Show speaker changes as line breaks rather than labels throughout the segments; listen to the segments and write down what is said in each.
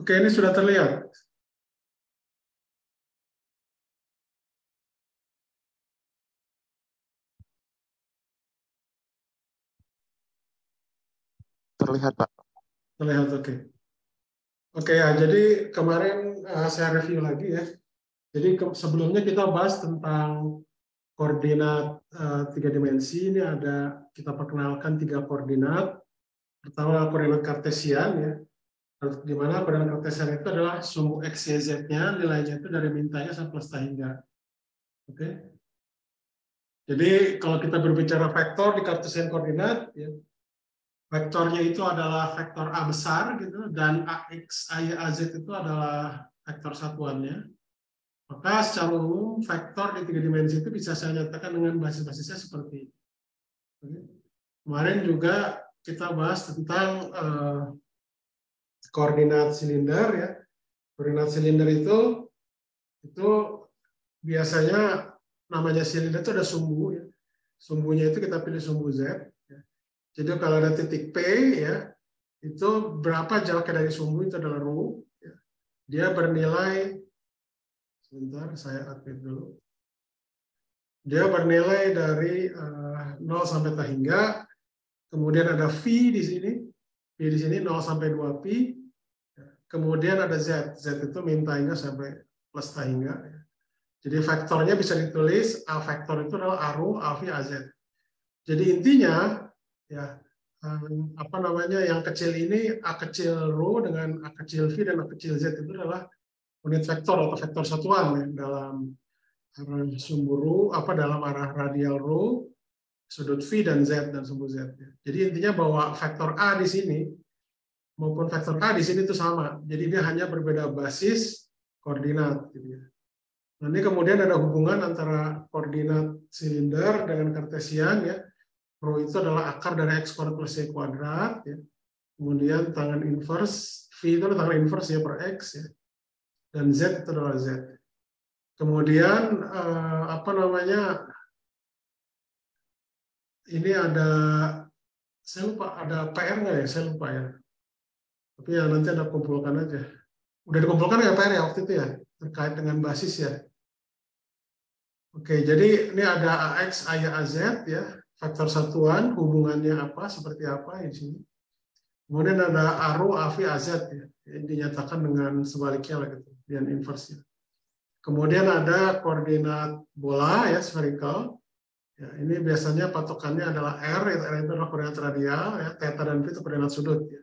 Oke, ini sudah terlihat.
Terlihat, Pak.
Terlihat, oke. Oke ya, jadi kemarin saya review lagi ya. Jadi sebelumnya kita bahas tentang koordinat tiga dimensi. Ini ada, kita perkenalkan tiga koordinat. Pertama koordinat kartesian ya, di mana koordinat kartesian itu adalah sumbu x, y, z-nya, nilainya itu dari mintanya sampai plus hingga. Oke. Jadi kalau kita berbicara vektor di kartesian koordinat, ya, vektornya itu adalah vektor A besar gitu, dan AX, AY, AZ itu adalah vektor satuannya. Maka secara umum vektor di tiga dimensi itu bisa saya nyatakan dengan basis-basisnya seperti ini. Kemarin juga kita bahas tentang koordinat silinder ya. Koordinat silinder itu biasanya namanya silinder itu ada sumbu ya. Sumbunya itu kita pilih sumbu Z. Ya. Jadi kalau ada titik P ya, itu berapa jaraknya dari sumbu itu adalah rho. Ya. Dia bernilai, sebentar saya update dulu. Dia bernilai dari 0 sampai tak hingga, kemudian ada V di sini, V di sini 0 sampai 2 pi, kemudian ada Z, Z itu min tak hingga sampai plus tak hingga. Jadi vektornya bisa ditulis A vektor itu adalah A rho, A V, A Z. Jadi intinya ya apa namanya yang kecil ini A kecil rho dengan A kecil V dan A kecil Z itu adalah unit vektor atau vektor satuan ya, dalam arah sumbu rho, apa dalam arah radial rho, sudut V dan Z dan sumbu Z. Jadi intinya bahwa vektor A di sini maupun vektor A di sini itu sama. Jadi dia hanya berbeda basis koordinat. Gitu ya. Nanti kemudian ada hubungan antara koordinat silinder dengan kartesian ya. Rho itu adalah akar dari x kuadrat plus y kuadrat. Ya. Kemudian tangan inverse, V itu adalah tangan inverse ya per x ya. Dan Z itu adalah Z. Kemudian apa namanya? Ini ada, saya lupa ada PR nggak ya? Saya lupa ya. Tapi ya nanti ada kumpulkan aja. Udah dikumpulkan ya PR ya waktu itu ya terkait dengan basis ya. Oke, jadi ini ada AX, AY, AZ ya, faktor satuan, hubungannya apa, seperti apa di sini. Kemudian ada ARO, AV, AZ ya, yang dinyatakan dengan sebaliknya lah gitu, dan inversnya. Kemudian ada koordinat bola ya, spherical. Ya, ini biasanya patokannya adalah R itu adalah koordinat radial, ya, theta dan V itu koordinat sudut. Ya.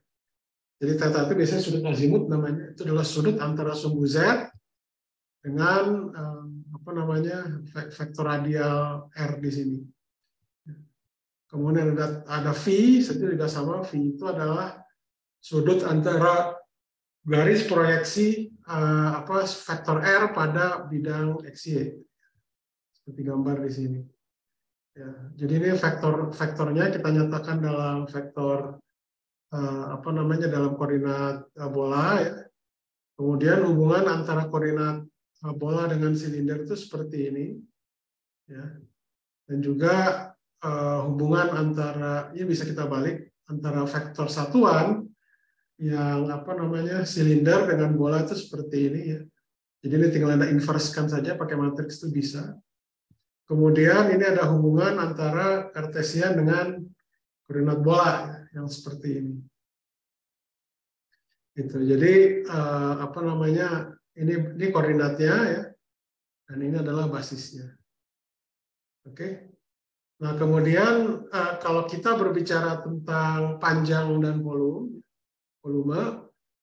Jadi theta itu biasanya sudut azimut namanya, itu adalah sudut antara sumbu Z dengan apa namanya vektor radial R di sini. Kemudian ada V, itu juga sama. V itu adalah sudut antara garis proyeksi apa vektor R pada bidang XY, seperti gambar di sini. Ya, jadi ini vektornya kita nyatakan dalam vektor apa namanya dalam koordinat bola ya. Kemudian hubungan antara koordinat bola dengan silinder itu seperti ini ya. Dan juga hubungan antara ini bisa kita balik antara vektor satuan yang apa namanya silinder dengan bola itu seperti ini ya. Jadi ini tinggal Anda inverskan saja pakai matriks itu bisa. Kemudian ini ada hubungan antara kartesian dengan koordinat bola ya, yang seperti ini. Gitu. Jadi apa namanya ini koordinatnya ya, dan ini adalah basisnya. Oke. Nah kemudian kalau kita berbicara tentang panjang dan volume,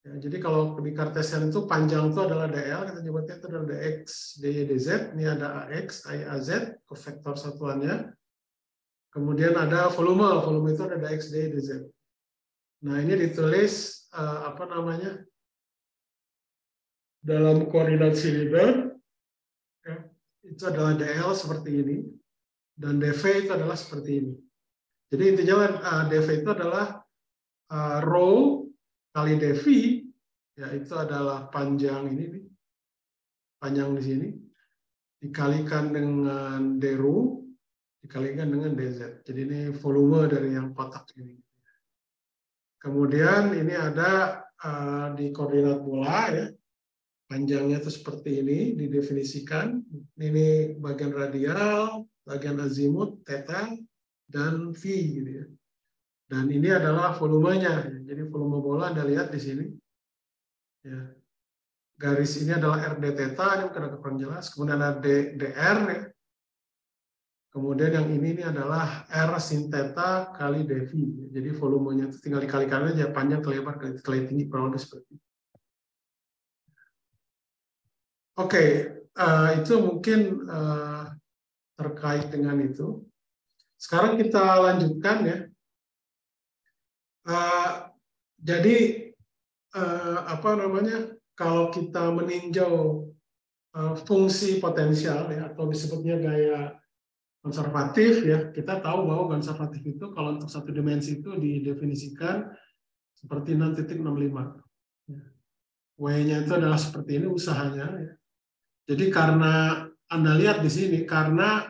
ya, jadi kalau di kartesian itu panjang itu adalah dl, kita nyebutnya itu adalah dx, dy, dz. Ini ada ax, ay, az, ke vektor satuannya. Kemudian ada volume itu ada dx, dy, dz. Nah ini ditulis apa namanya dalam koordinat silinder, ya, itu adalah dl seperti ini, dan dv itu adalah seperti ini. Jadi intinya dv itu adalah rho kali dv, ya itu adalah panjang ini nih, panjang di sini, dikalikan dengan d-rho, dikalikan dengan dz. Jadi ini volume dari yang kotak ini. Kemudian ini ada di koordinat bola ya, panjangnya itu seperti ini didefinisikan. Ini bagian radial, bagian azimut, theta, dan V gitu ya. Dan ini adalah volumenya. Jadi volume bola Anda lihat di sini. Ya. Garis ini adalah RD theta, ini mungkin agak kurang jelas. Kemudian ada DR ya. Kemudian yang ini adalah R sin theta kali dV. Jadi volumenya itu tinggal dikalikan aja, panjang ke lebar kali tinggi, kurang lebih seperti itu. Oke, itu mungkin terkait dengan itu. Sekarang kita lanjutkan ya. Jadi apa namanya? Kalau kita meninjau fungsi potensial ya, atau disebutnya gaya konservatif ya, kita tahu bahwa konservatif itu kalau untuk satu dimensi itu didefinisikan seperti 6.65. W-nya itu adalah seperti ini usahanya. Ya. Jadi karena Anda lihat di sini, karena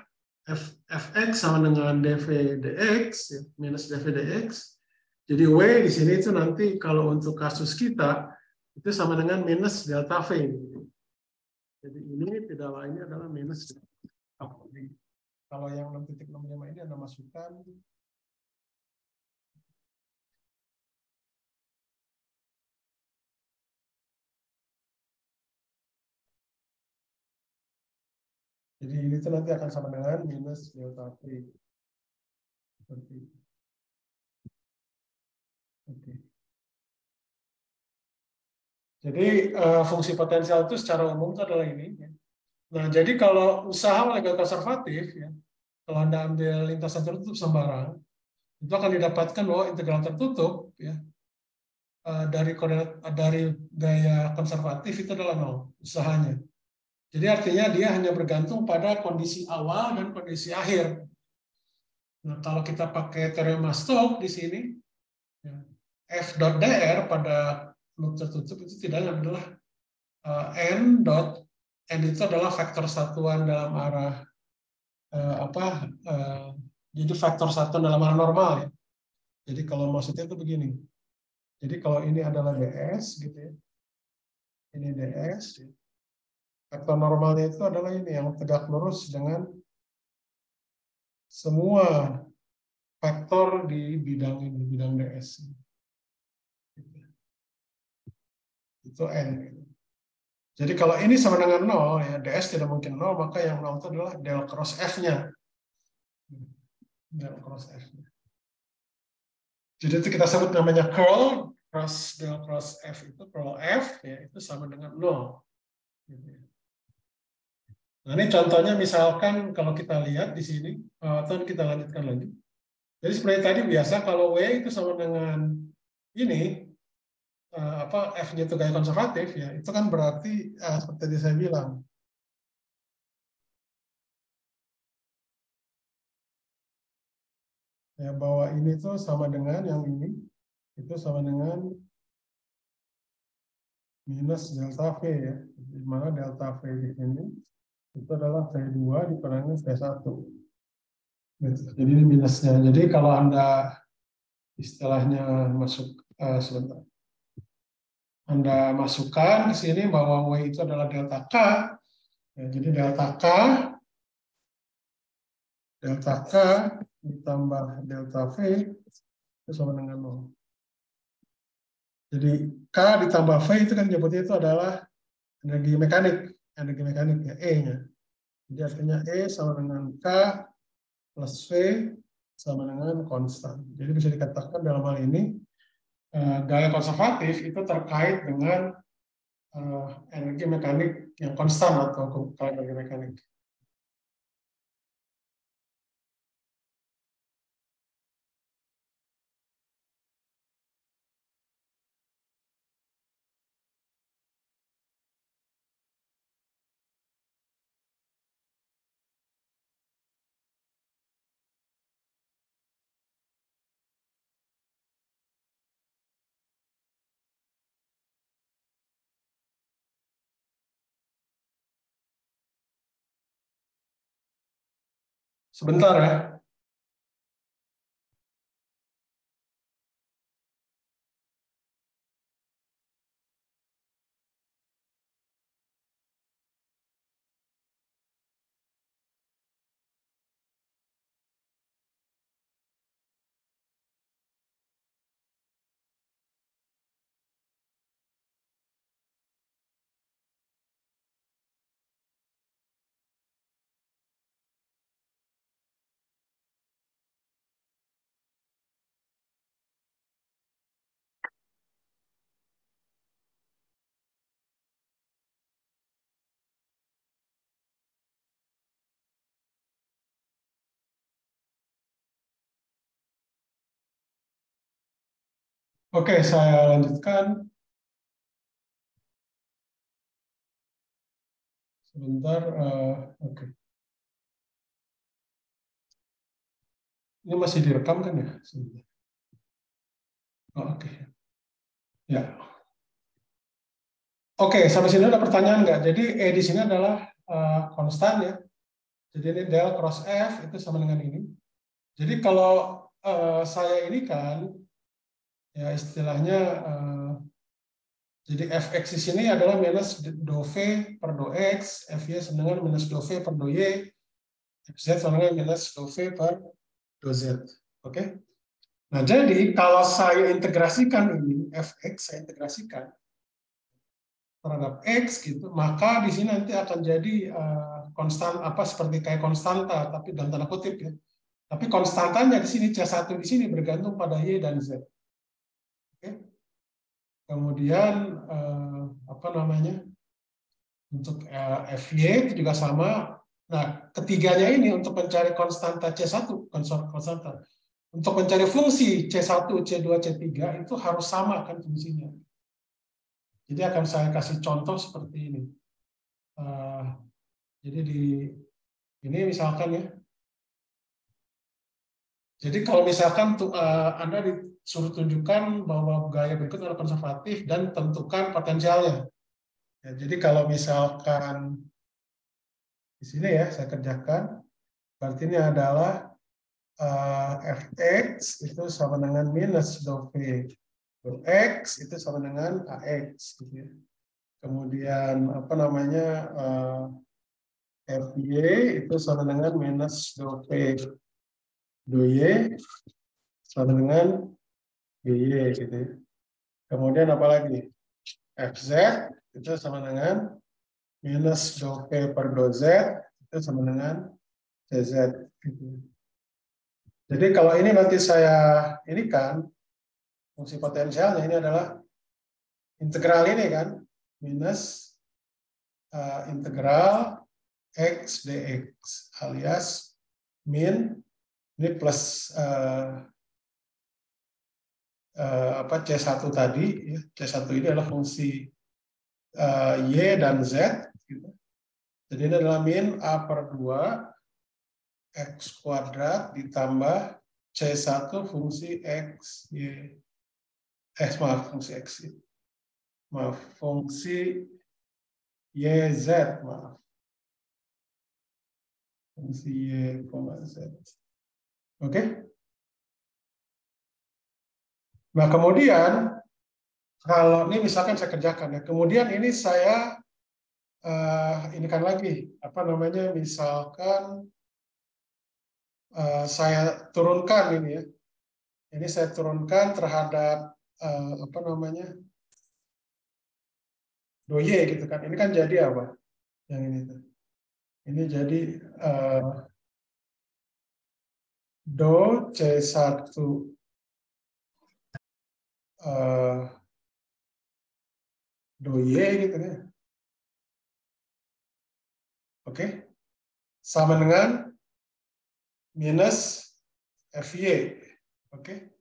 fx sama dengan dv dx, ya, minus dv dx, jadi W di sini itu nanti kalau untuk kasus kita, itu sama dengan minus delta V. Jadi ini tidak lainnya adalah minus delta V. Kalau yang 6.65 ini Anda masukkan jadi ini tuh nanti akan sama dengan minus delta V. Seperti itu. Oke. Jadi fungsi potensial itu secara umum itu adalah ini. Nah, jadi kalau usaha legal konservatif, ya, kalau Anda ambil lintasan tertutup sembarang, itu akan didapatkan bahwa integral tertutup, ya, dari gaya konservatif itu adalah nol usahanya. Jadi artinya dia hanya bergantung pada kondisi awal dan kondisi akhir. Nah, kalau kita pakai teorema Stokes di sini, ya, F.dr pada loop tertutup itu tidak adalah n itu adalah faktor satuan dalam arah jadi faktor satuan dalam arah normal ya. Jadi kalau maksudnya itu begini. Jadi kalau ini adalah ds gitu ya. Ini ds. Faktor normalnya itu adalah ini yang tegak lurus dengan semua faktor di bidang ini, bidang ds. Itu n. Jadi kalau ini sama dengan 0, ya ds tidak mungkin 0, maka yang 0 itu adalah del cross f-nya. Del cross f-nya. Jadi itu kita sebut namanya curl, cross del cross f itu curl f, ya itu sama dengan 0. Nah ini contohnya misalkan kalau kita lihat di sini, atau kita lanjutkan lagi. Jadi seperti tadi biasa kalau W itu sama dengan ini, F-nya itu gaya konservatif, ya itu kan berarti seperti tadi saya bilang. Ya, bahwa ini tuh sama dengan yang ini, itu sama dengan minus delta V ya. Di mana delta V di sini itu adalah V2 dikurangi V1. Jadi ini minusnya. Jadi kalau Anda istilahnya masuk sebentar. Anda masukkan ke sini bahwa W itu adalah delta K. Ya, jadi delta K ditambah delta V itu sama dengan 0. Jadi K ditambah V itu kan nyebutnya itu adalah energi mekanik ya, E-nya. Jadi artinya E sama dengan K plus V sama dengan konstan. Jadi bisa dikatakan dalam hal ini gaya konservatif itu terkait dengan energi mekanik yang konstan atau energi mekanik. Sebentar ya. Oke, saya lanjutkan. Sebentar. Oke. Ini masih direkam kan ya? Sebentar. Oh, oke. Ya. Oke, sampai sini ada pertanyaan nggak? Jadi E di sini adalah konstan ya. Jadi ini del cross F itu sama dengan ini. Jadi kalau saya ini kan, ya istilahnya, jadi fx di sini adalah minus do V per do X, Fy sama dengan minus do V per do Y, Fz sama dengan minus do V per do Z. Oke? Nah, jadi kalau saya integrasikan ini, fx saya integrasikan terhadap x gitu, maka di sini nanti akan jadi konstan apa seperti kayak konstanta, tapi dalam tanda kutip ya. Tapi konstantanya di sini C1 di sini bergantung pada Y dan Z. Oke. Kemudian apa namanya? Untuk Fy itu juga sama. Nah, ketiganya ini untuk mencari konstanta C1, konstanta. Untuk mencari fungsi C1, C2, C3 itu harus sama kan fungsinya. Jadi akan saya kasih contoh seperti ini. Jadi di ini misalkan ya. Jadi kalau misalkan Anda disuruh tunjukkan bahwa gaya berikut adalah konservatif dan tentukan potensialnya. Ya, jadi kalau misalkan di sini ya saya kerjakan, berarti ini adalah fx itu sama dengan minus do v do x itu sama dengan ax gitu ya. Kemudian apa namanya fy itu sama dengan minus do v do y sama dengan gy gitu ya. Kemudian apa lagi? Fz itu sama dengan minus do v per do z itu sama dengan cz gitu. Jadi kalau ini nanti saya ini kan fungsi potensialnya ini adalah integral ini kan minus integral x dx alias min ini plus apa C1 tadi ya. C1 ini adalah fungsi y dan z gitu. Jadi ini adalah min a per 2 x kuadrat ditambah C1 fungsi x y maaf fungsi x maaf fungsi yz maaf fungsi y, z. Oke. Nah, kemudian kalau ini misalkan saya kerjakan ya, kemudian ini saya ini kan lagi apa namanya, misalkan saya turunkan ini ya. Ini saya turunkan terhadap apa namanya? Do y gitu kan. Ini kan jadi apa? Yang ini tuh. Ini jadi do C1 do y gitu ya. Oke. Sama dengan minus Fy. Oke.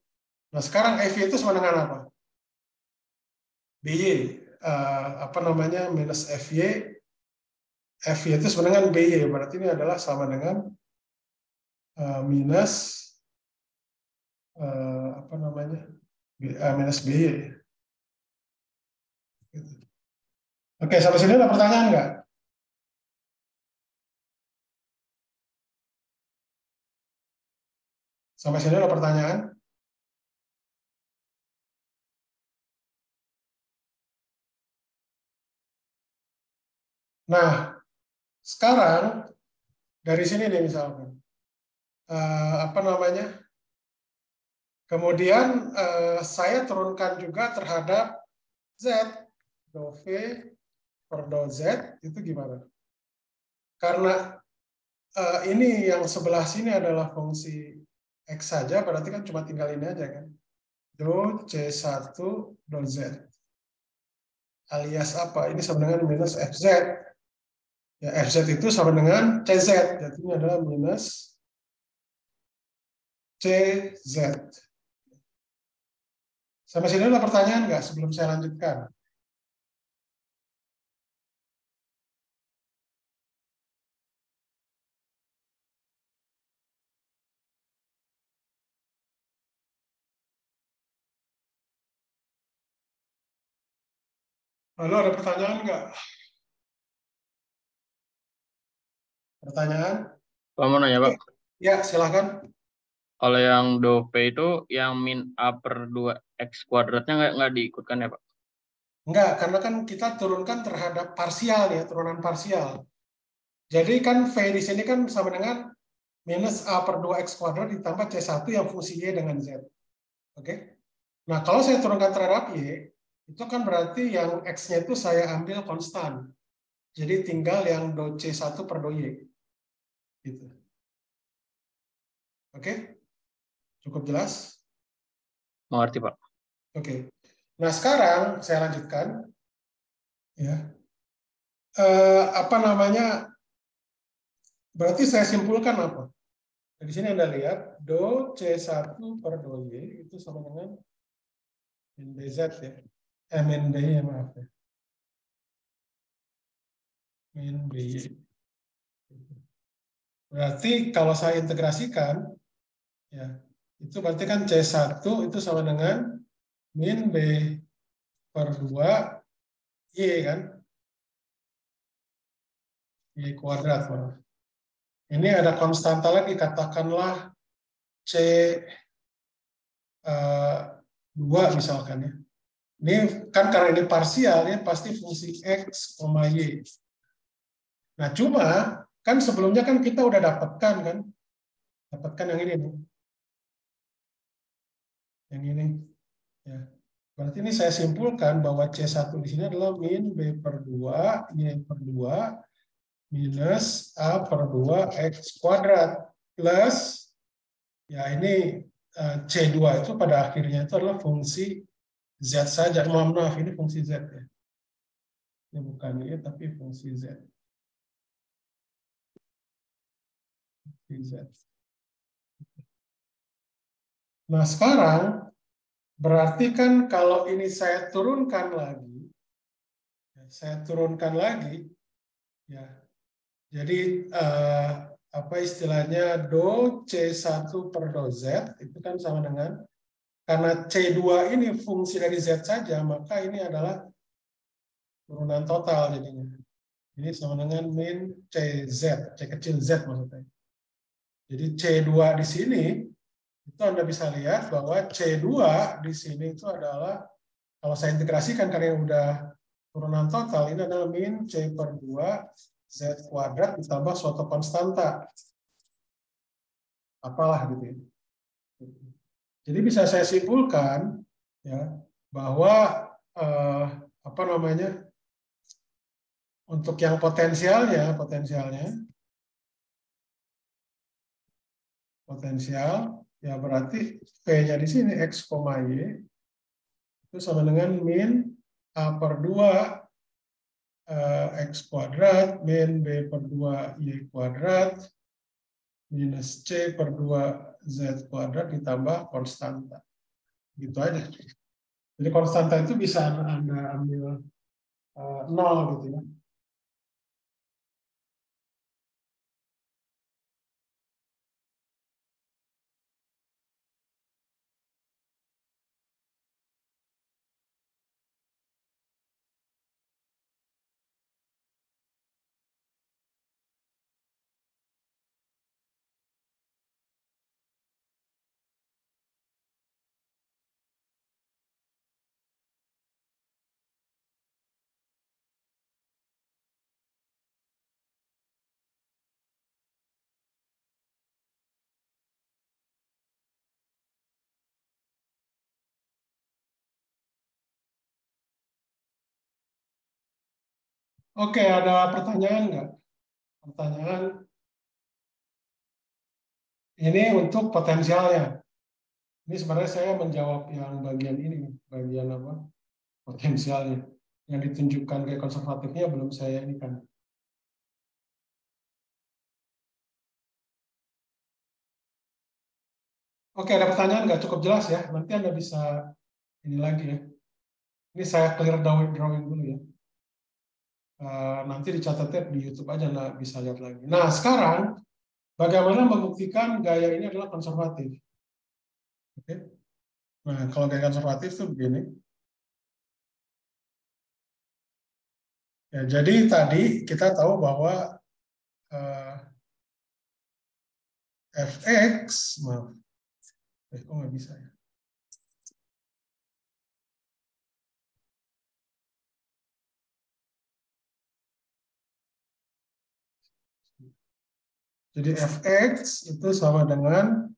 Nah, sekarang Fy itu sama dengan apa? By. Apa namanya? Minus Fy. Fy itu sama dengan By. Berarti ini adalah sama dengan minus apa namanya? Minus By. Oke, sampai sini ada pertanyaan nggak? Sampai sini ada pertanyaan? Nah, sekarang dari sini nih misalkan, apa namanya? Kemudian saya turunkan juga terhadap z, do v per do z itu gimana? Karena ini yang sebelah sini adalah fungsi x saja, berarti kan cuma tinggal ini aja kan? Do C1 do Z. Alias apa? Ini sama dengan minus Fz. Ya, Fz itu sama dengan Cz. Jadi ini adalah minus Cz. Sampai sini ada pertanyaan nggak sebelum saya lanjutkan? Lalu ada pertanyaan nggak? Pertanyaan?
Pak mau nanya, Pak.
Ya, silakan.
Kalau yang dou P itu yang min A per 2X kuadratnya nggak diikutkan ya, Pak?
Enggak, karena kan kita turunkan terhadap parsial ya, turunan parsial. Jadi kan V di sini kan sama dengan minus A per 2X kuadrat ditambah C1 yang fungsi Y dengan Z. Oke? Nah, kalau saya turunkan terhadap Y, itu kan berarti yang X-nya itu saya ambil konstan. Jadi tinggal yang do C1 per do Y. Gitu. Oke? Cukup jelas?
Mengerti, Pak.
Oke. Nah, sekarang saya lanjutkan. Ya. Apa namanya? Berarti saya simpulkan apa? Di sini Anda lihat, do C1 per do Y itu sama dengan min BZ ya. Min BY ya, maaf ya. Min BY. Berarti kalau saya integrasikan, ya, itu berarti kan C1 itu sama dengan min B per 2 Y kan? Y kuadrat. Maaf. Ini ada konstanta lagi, katakanlah C2 misalkan ya. Ini kan karena ini parsial ya, pasti fungsi X, Y. Nah, cuma kan sebelumnya kan kita udah dapatkan kan, dapatkan yang ini nih. Yang ini. Ya. Berarti ini saya simpulkan bahwa C1 di sini adalah min B per 2, Y per 2, minus A per 2, X kuadrat. Plus, ya ini C2 itu pada akhirnya itu adalah fungsi Z saja. Maaf, ini fungsi Z ya. Ini bukan Y, tapi fungsi Z. Z. Nah, sekarang berarti kan kalau ini saya turunkan lagi, ya. Jadi apa istilahnya do C1 per do Z itu kan sama dengan karena C2 ini fungsi dari Z saja, maka ini adalah turunan total jadinya. Ini sama dengan min CZ, C kecil Z maksudnya. Jadi C2 di sini itu Anda bisa lihat bahwa C2 di sini itu adalah kalau saya integrasikan karena udah turunan total, ini adalah min C per 2 Z kuadrat ditambah suatu konstanta. Apalah gitu ya. Jadi bisa saya simpulkan ya bahwa apa namanya untuk yang potensial ya berarti P-nya di sini X, Y itu sama dengan min A per 2 X kuadrat min B per 2 Y kuadrat minus C per 2 Z kuadrat ditambah konstanta. Gitu aja. Jadi konstanta itu bisa Anda ambil 0 gitu ya. Oke, ada pertanyaan nggak? Pertanyaan ini untuk potensialnya. Ini sebenarnya saya menjawab yang bagian ini, bagian apa? Potensialnya. Yang ditunjukkan kayak konservatifnya belum saya ini kan. Oke, ada pertanyaan nggak? Cukup jelas ya. Nanti Anda bisa ini lagi ya. Ini saya clear drawing dulu ya. Nanti dicatatnya di YouTube aja, nah, bisa lihat lagi. Nah, sekarang bagaimana membuktikan gaya ini adalah konservatif? Oke. Nah, kalau gaya konservatif itu begini. Ya, jadi tadi kita tahu bahwa fx, maaf, kok nggak bisa ya? Jadi fx itu sama dengan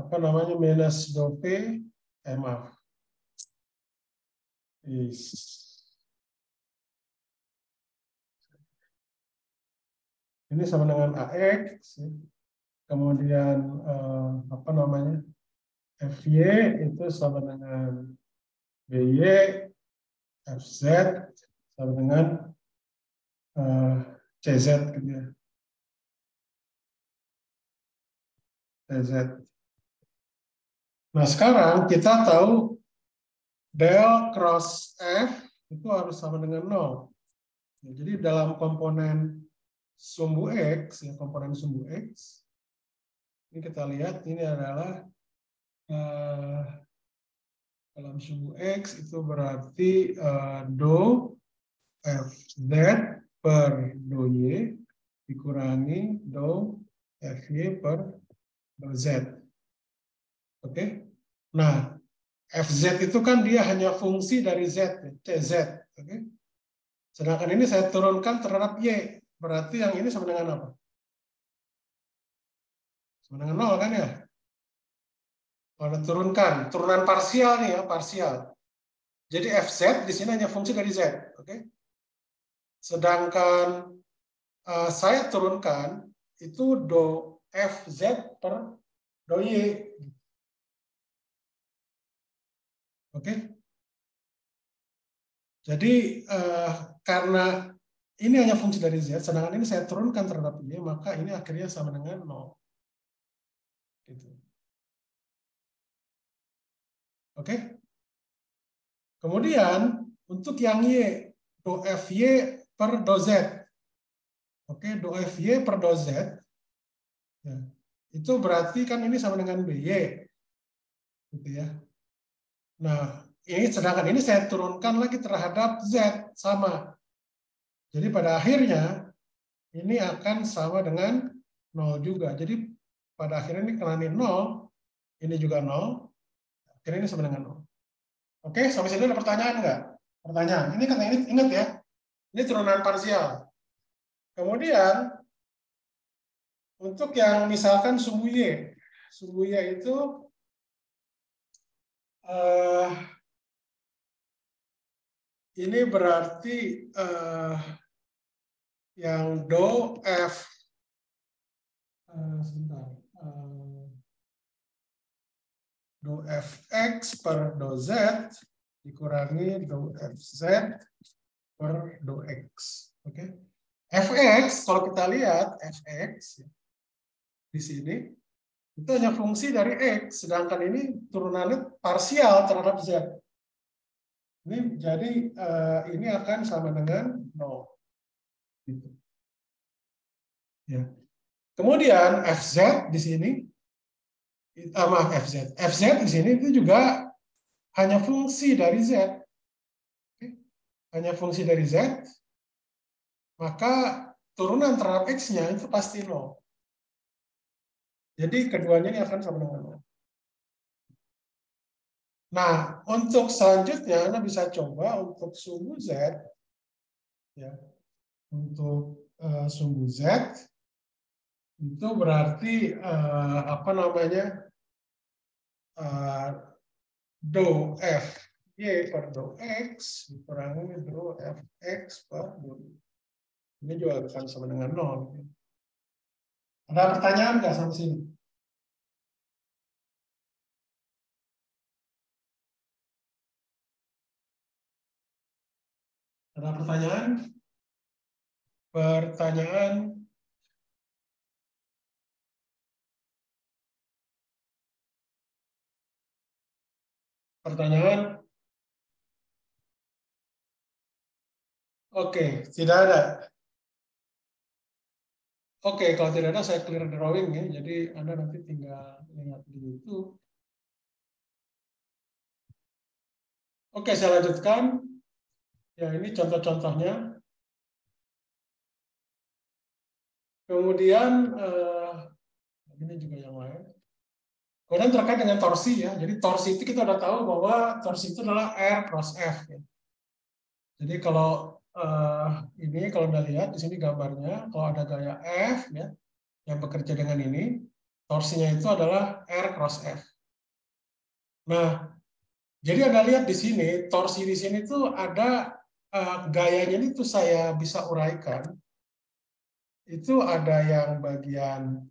apa namanya minus dou p, maaf, ini sama dengan ax, kemudian apa namanya fy itu sama dengan by, fz sama dengan cz gitu ya, cz. Nah, sekarang kita tahu del cross f itu harus sama dengan 0. Ya, jadi dalam komponen sumbu x, ya, komponen sumbu x, ini kita lihat ini adalah dalam sumbu x itu berarti dou fz per dou y dikurangi dou fy per dou z. Oke. Nah, fz itu kan dia hanya fungsi dari z, cz. Oke. Sedangkan ini saya turunkan terhadap y. Berarti yang ini sama dengan apa? Sama dengan 0 kan ya? Kalau turunkan, turunan parsial nih ya, parsial. Jadi fz di sini hanya fungsi dari z. Oke. Sedangkan saya turunkan itu dou fz per dou y. Oke. Jadi karena ini hanya fungsi dari z, sedangkan ini saya turunkan terhadap y, maka ini akhirnya sama dengan 0. Gitu. Oke. Kemudian untuk yang y, dou fy per dou z. Oke, dou fy per dou z. Ya, itu berarti kan ini sama dengan by. Gitu ya. Nah, ini sedangkan ini saya turunkan lagi terhadap z sama. Jadi pada akhirnya ini akan sama dengan 0 juga. Jadi pada akhirnya ini karena ini 0, ini juga 0, akhirnya ini sama dengan 0. Oke, sampai sini ada pertanyaan nggak? Pertanyaan. Ini kan ini ingat ya, ini turunan parsial. Kemudian untuk yang misalkan sumbu y itu ini berarti yang dou f sebentar, dou fx per dou z dikurangi dou fz per dou x. Oke. Fx kalau kita lihat fx di sini itu hanya fungsi dari x, sedangkan ini turunannya parsial terhadap z. Ini jadi ini akan sama dengan 0. Gitu. Ya. Kemudian fz di sini, maaf fz di sini itu juga hanya fungsi dari z. Oke. Hanya fungsi dari z, maka turunan terhadap x-nya itu pasti 0. Jadi keduanya ini akan sama dengan 0. Nah, untuk selanjutnya Anda bisa coba untuk sumbu z, ya, untuk sumbu z itu berarti apa namanya dou f y per dou x dikurangi dou fx per dou y. Ini juga akan sama dengan 0. Ada pertanyaan nggak sampai sini? Ada pertanyaan? Pertanyaan? Pertanyaan? Oke, tidak ada. Oke, kalau tidak ada saya clear drawing ya. Jadi Anda nanti tinggal lihat di YouTube. Oke, saya lanjutkan. Ya, ini contoh-contohnya. Kemudian ini juga yang lain. Kemudian terkait dengan torsi ya. Jadi torsi itu kita udah tahu bahwa torsi itu adalah R cross F. Ya. Jadi kalau ini kalau Anda lihat di sini gambarnya, kalau ada gaya F ya yang bekerja dengan ini, torsinya itu adalah R cross F. Nah, jadi Anda lihat di sini, torsi di sini tuh ada gayanya itu saya bisa uraikan. Itu ada yang bagian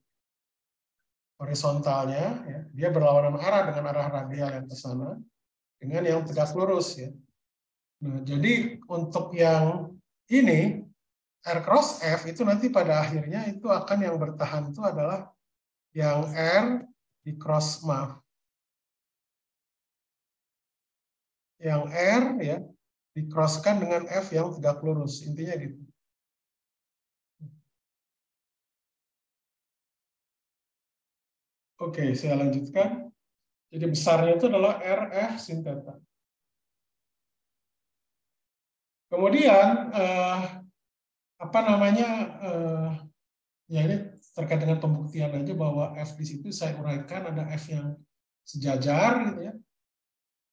horizontalnya, ya, dia berlawanan arah dengan arah radial yang ke sana, dengan yang tegak lurus. Ya. Nah, jadi untuk yang ini, R cross F itu nanti pada akhirnya itu akan yang bertahan itu adalah yang R di cross, maaf. Yang R ya di-crosskan dengan F yang tegak lurus. Intinya gitu. Oke, saya lanjutkan. Jadi besarnya itu adalah RF sin theta. Kemudian apa namanya? Ya ini terkait dengan pembuktian aja bahwa F di situ saya uraikan ada F yang sejajar gitu ya.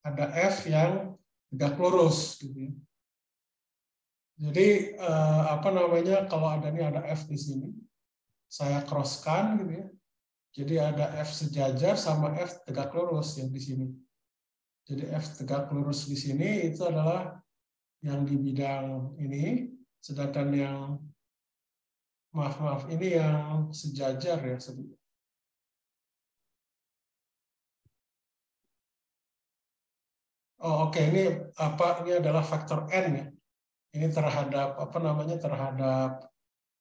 Ada F yang tegak lurus gitu ya. Jadi apa namanya kalau ada ini ada F di sini, saya crosskan gitu ya. Jadi ada F sejajar sama F tegak lurus yang di sini. Jadi F tegak lurus di sini itu adalah yang di bidang ini, sedangkan yang maaf ini yang sejajar ya sebetulnya. Oh oke, ini apa? Ini adalah faktor n ya. Ini terhadap apa namanya terhadap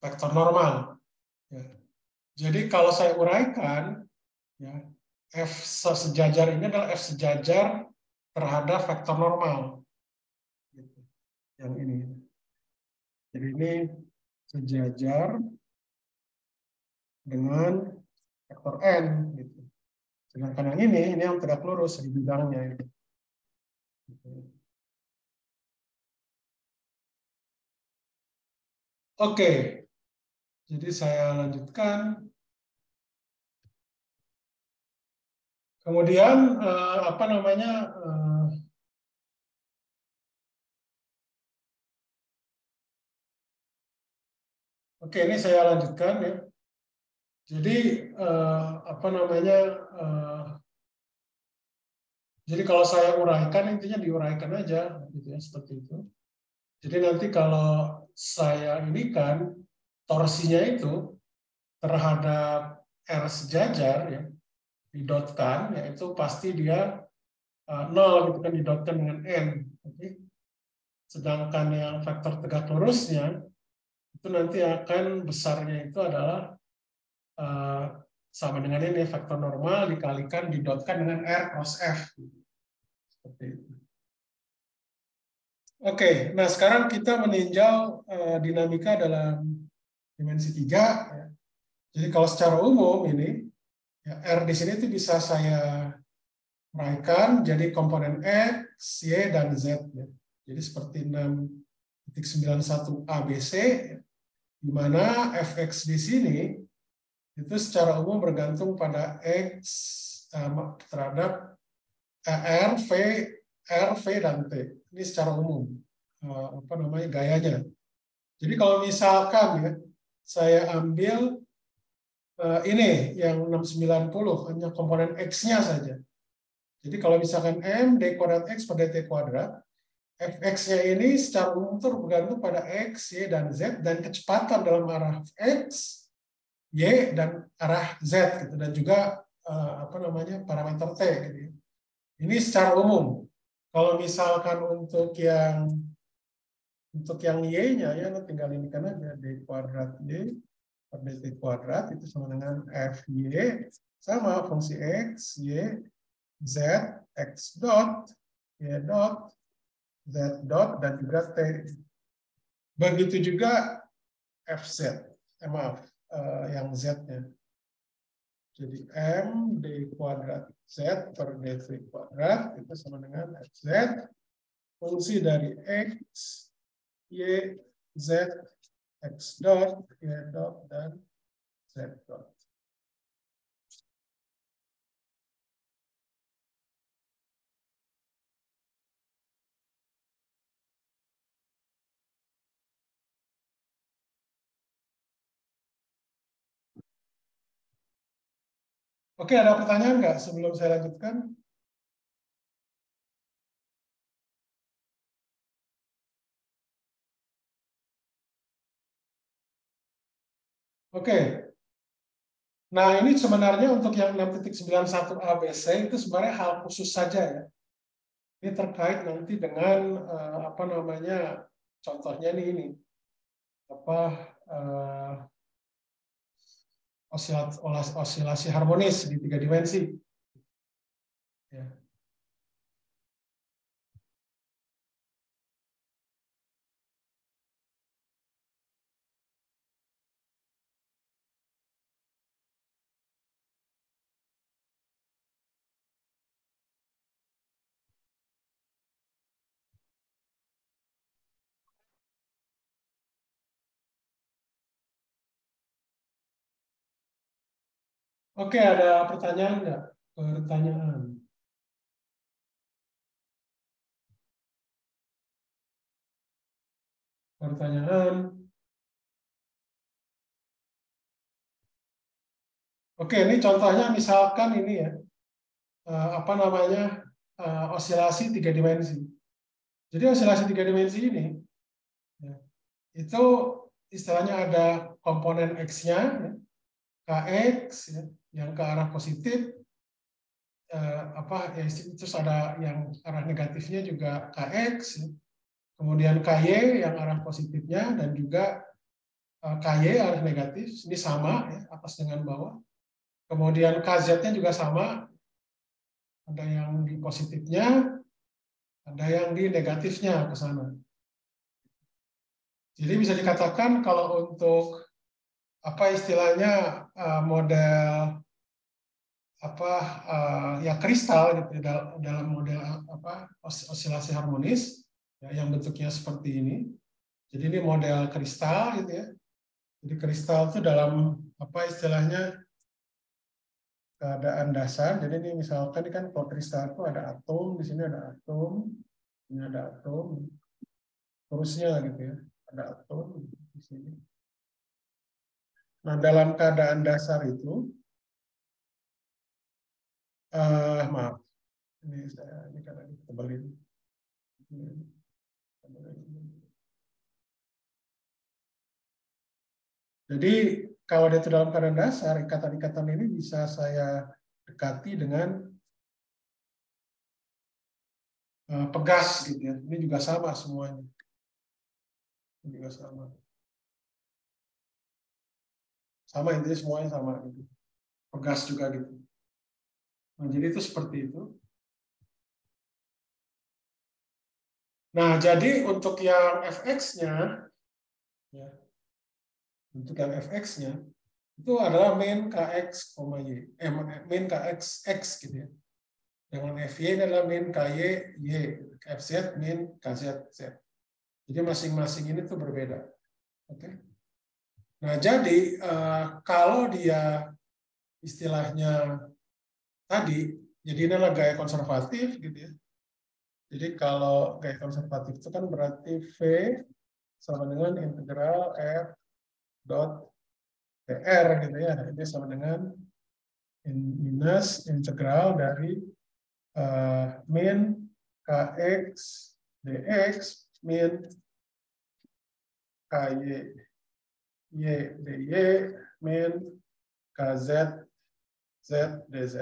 vektor normal. Ya. Jadi kalau saya uraikan, ya, F sejajar ini adalah F sejajar terhadap vektor normal. Gitu. Yang ini. Jadi ini sejajar dengan vektor n. Gitu. Sedangkan yang ini yang tegak lurus di bidangnya. Gitu. Oke, jadi saya lanjutkan. Kemudian apa namanya? Oke, ini saya lanjutkan ya. Jadi apa namanya? Jadi kalau saya uraikan intinya diuraikan aja, gitu ya seperti itu. Jadi nanti kalau saya ini kan torsinya itu terhadap R sejajar ya didotkan, yaitu pasti dia 0 gitu kan didotkan dengan n. Oke. Sedangkan yang faktor tegak lurusnya itu nanti akan besarnya itu adalah sama dengan ini faktor normal dikalikan didotkan dengan R cross F. Seperti itu. Oke, nah sekarang kita meninjau dinamika dalam dimensi 3. Ya. Jadi kalau secara umum ini ya, R di sini itu bisa saya uraikan jadi komponen X, Y, dan Z. Ya. Jadi seperti 6.91 ABC, ya, di mana Fx di sini itu secara umum bergantung pada X terhadap R, V, dan T. Ini secara umum apa namanya gayanya. Jadi kalau misalkan ya saya ambil ini yang 690 hanya komponen X-nya saja. Jadi kalau misalkan M D kuadrat X per DT kuadrat, Fx-nya ini secara umum itu bergantung pada X, Y, dan Z, dan kecepatan dalam arah X, Y, dan arah Z, gitu. Dan juga apa namanya parameter T. Gitu. Ini secara umum. Kalau misalkan untuk yang Y-nya, ya tinggal ini kan aja, D kuadrat Y per DT kuadrat, itu sama dengan FY, sama fungsi X, Y, Z, X dot, Y dot, Z dot, dan juga T. Begitu juga FZ, maaf, yang Z-nya. Jadi M D kuadrat Z per DV kuadrat itu sama dengan FZ, fungsi dari X, Y, Z, X dot, Y dot, dan Z dot. Oke, ada pertanyaan nggak sebelum saya lanjutkan? Oke. Nah, ini sebenarnya untuk yang 6.91 ABC itu sebenarnya hal khusus saja ya. Ini terkait nanti dengan apa namanya? Contohnya ini apa osilasi harmonis di 3 dimensi. Ya. Oke, ada pertanyaan nggak? Pertanyaan. Pertanyaan. Oke, ini contohnya misalkan ini ya. Apa namanya? Osilasi 3 dimensi. Jadi osilasi 3 dimensi ini ya, itu istilahnya ada komponen X-nya, ya, Kx ya, yang ke arah positif, apa ya, terus ada yang arah negatifnya juga Kx, ya. Kemudian Ky yang arah positifnya, dan juga Ky arah negatif, ini sama ya, atas dengan bawah. Kemudian Kz-nya juga sama, ada yang di positifnya, ada yang di negatifnya ke sana. Jadi bisa dikatakan kalau untuk apa istilahnya model apa ya kristal gitu dalam model apa osilasi harmonis ya, yang bentuknya seperti ini. Jadi ini model kristal gitu ya. Jadi kristal itu dalam apa istilahnya keadaan dasar. Jadi ini misalkan ini kan kalau kristal itu ada atom, di sini ada atom, ini ada atom, terusnya gitu ya. Ada atom di sini. Nah, dalam keadaan dasar itu maaf, ini karena ditebelin. Jadi kalau dia itu dalam keadaan dasar, ikatan-ikatan ini bisa saya dekati dengan pegas gitu ya. Ini juga sama semuanya. Ini juga sama. Sama, intinya semuanya sama gitu. Pegas juga gitu. Nah, jadi itu seperti itu. Nah, jadi untuk yang fx-nya ya, untuk yang fx-nya itu adalah min kx, y, min kx x gitu ya. Dengan fy ini adalah min ky y, fz min kz z. Jadi masing-masing ini tuh berbeda. Oke. Nah, jadi kalau dia istilahnya tadi, jadi ini adalah gaya konservatif gitu ya. Jadi kalau gaya konservatif itu kan berarti V sama dengan integral F dot TR gitu ya. Ini sama dengan minus integral dari min Kx dx min Ky y dy min Kz z dz.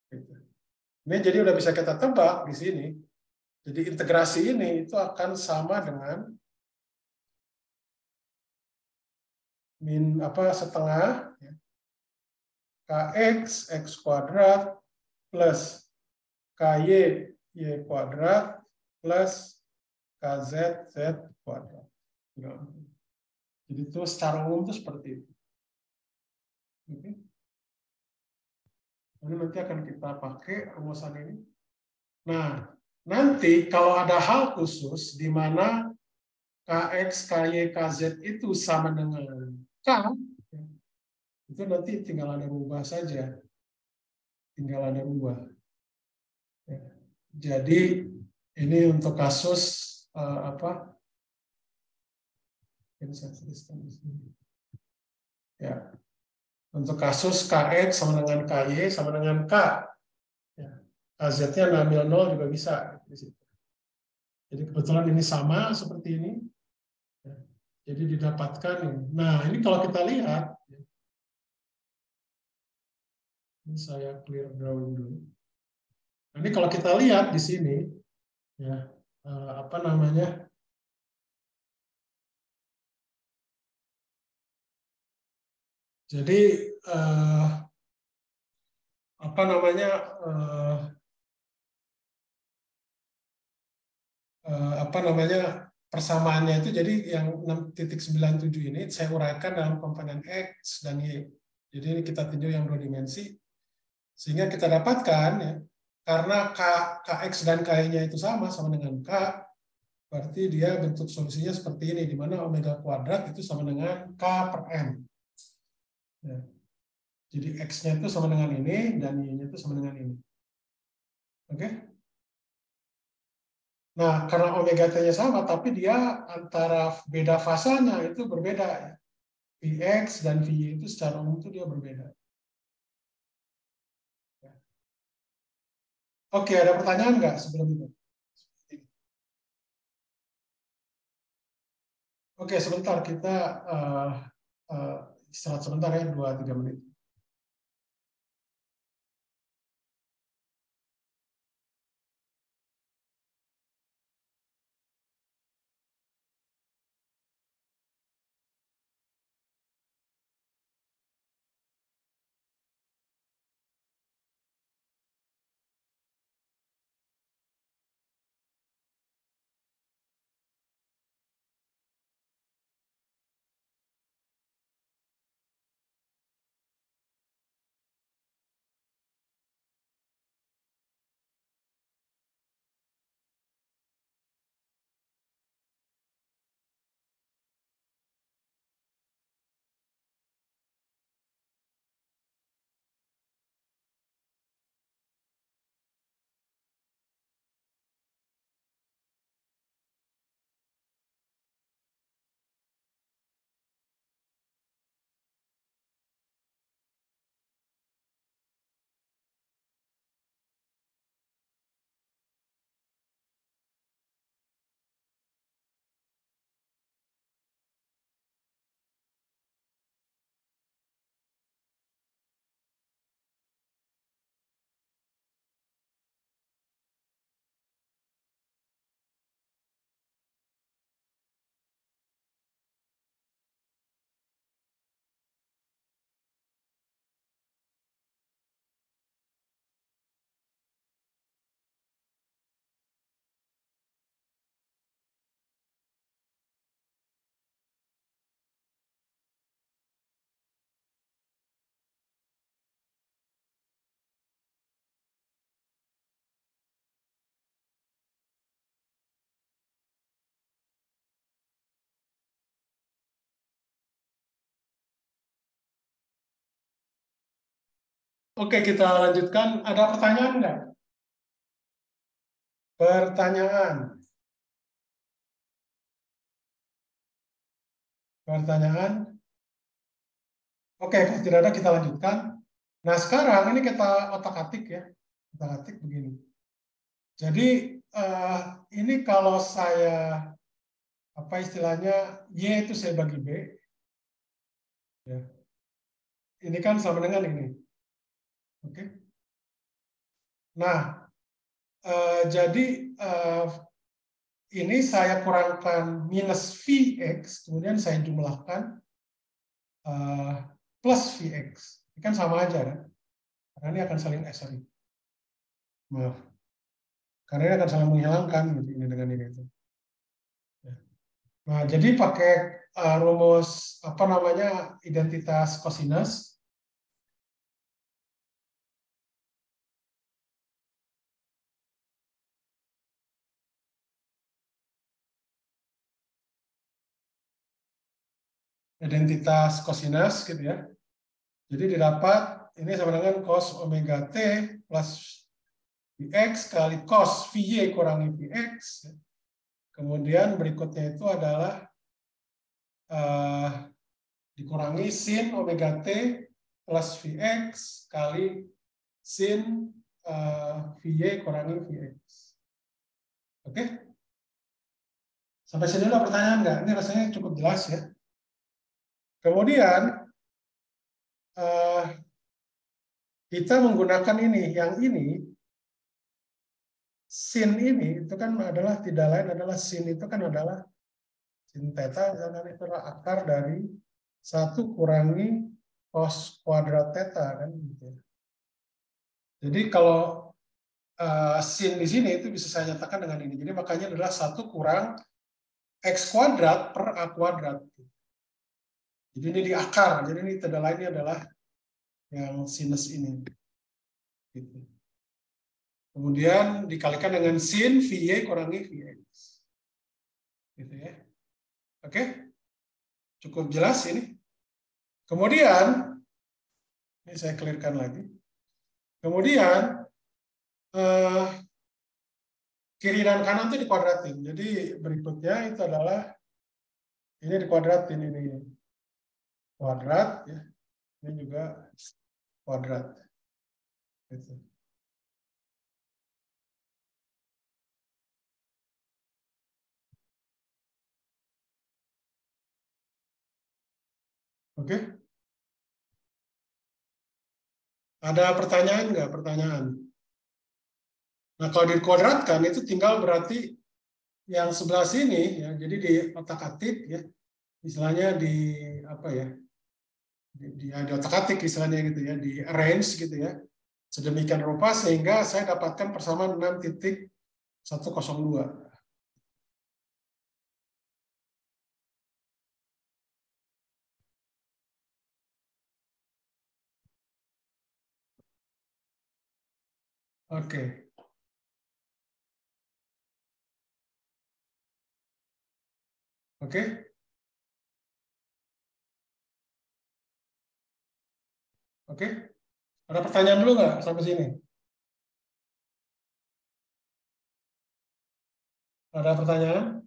Gitu. Ini jadi udah bisa kita tebak di sini. Jadi integrasi ini itu akan sama dengan min apa setengah ya, kx x kuadrat plus KY Y kuadrat plus KZ Z kuadrat. Jadi itu secara umum itu seperti itu. Oke. Nanti akan kita pakai rumusan ini. Nah, nanti kalau ada hal khusus di mana KX, KY, KZ itu sama dengan K, itu nanti tinggal ada rubah saja. Tinggal ada rubah. Jadi ini untuk kasus apa? Ya, untuk kasus KX sama dengan KY sama dengan K. Ya. KZ-nya ngambil 0 juga bisa. Jadi kebetulan ini sama seperti ini. Ya. Jadi didapatkan ini. Nah, ini kalau kita lihat, ini saya clear drawing dulu. Nah, ini kalau kita lihat di sini, ya apa namanya? Jadi apa namanya? Apa namanya persamaannya itu jadi yang 6.97 ini saya uraikan dalam komponen X dan Y. Jadi ini kita tinjau yang 2 dimensi sehingga kita dapatkan ya karena KX dan KY-nya itu sama dengan K, berarti dia bentuk solusinya seperti ini di mana omega kuadrat itu sama dengan K per M. Ya. Jadi X-nya itu sama dengan ini dan Y-nya itu sama dengan ini. Oke? Nah, karena omega T-nya sama, tapi dia antara beda fasanya itu berbeda. Vx dan Vy itu secara umum itu dia berbeda. Oke, ada pertanyaan nggak sebelum itu? Oke, sebentar kita istirahat sebentar ya, 2-3 menit. Oke, kita lanjutkan. Ada pertanyaan nggak? Pertanyaan. Pertanyaan. Oke, kalau tidak ada kita lanjutkan. Nah, sekarang ini kita otak-atik ya. Otak-atik begini. Jadi ini kalau saya apa istilahnya Y itu saya bagi B. Ya. Ini kan sama dengan ini. Oke. Nah, jadi ini saya kurangkan minus Vx, kemudian saya jumlahkan plus Vx. Ini kan sama aja kan? Karena ini akan saling sorry. Maaf. Karena ini akan saling menghilangkan gitu, ini dengan ini itu. Nah, jadi pakai rumus apa namanya identitas kosinus. Identitas kosinus gitu ya. Jadi didapat ini sama dengan cos omega t plus Vx kali cos Vy kurangi Vx. Kemudian berikutnya itu adalah dikurangi sin omega t plus Vx kali sin Vy kurangi Vx. Oke? Sampai sini ada pertanyaan nggak? Ini rasanya cukup jelas ya. Kemudian kita menggunakan ini, yang ini, sin ini itu kan adalah tidak lain adalah sin itu kan adalah sin theta, dan itu adalah akar dari 1 kurangi cos kuadrat theta kan gitu. Jadi kalau sin di sini itu bisa saya nyatakan dengan ini. Jadi makanya adalah 1 kurang x kuadrat per a kuadrat. Jadi ini di akar. Jadi ini tidak lainnya adalah yang sinus ini. Gitu. Kemudian dikalikan dengan sin Vy kurangi Vx. Gitu ya. Oke? Cukup jelas ini. Kemudian, ini saya clearkan lagi. Kemudian, kiri dan kanan itu dikuadratin. Jadi berikutnya itu adalah, ini dikuadratin, ini kuadrat, ya. Ini juga kuadrat. Gitu. Oke? Ada pertanyaan nggak? Pertanyaan. Nah, kalau dikuadratkan itu tinggal berarti yang sebelah sini, ya, jadi di otak-atik, ya, istilahnya di apa ya? Di otak-atik istilahnya gitu ya, di arrange gitu ya, sedemikian rupa sehingga saya dapatkan persamaan 6.102. Oke. Oke. Oke. Ada pertanyaan dulu nggak sampai sini? Ada pertanyaan?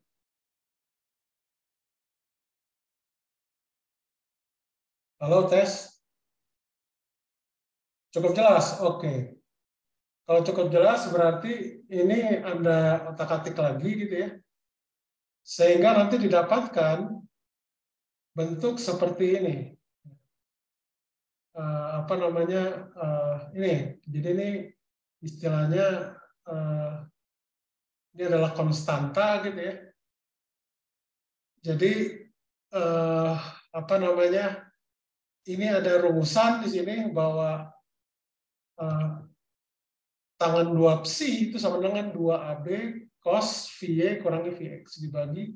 Halo, tes. Cukup jelas? Oke. Kalau cukup jelas berarti ini Anda otak-atik lagi gitu ya. Sehingga nanti didapatkan bentuk seperti ini. Apa namanya? Ini. Jadi ini istilahnya ini adalah konstanta gitu ya. Jadi apa namanya? Ini ada rumusan di sini bahwa tangan 2 psi itu sama dengan 2ab cos Vy kurangi Vx dibagi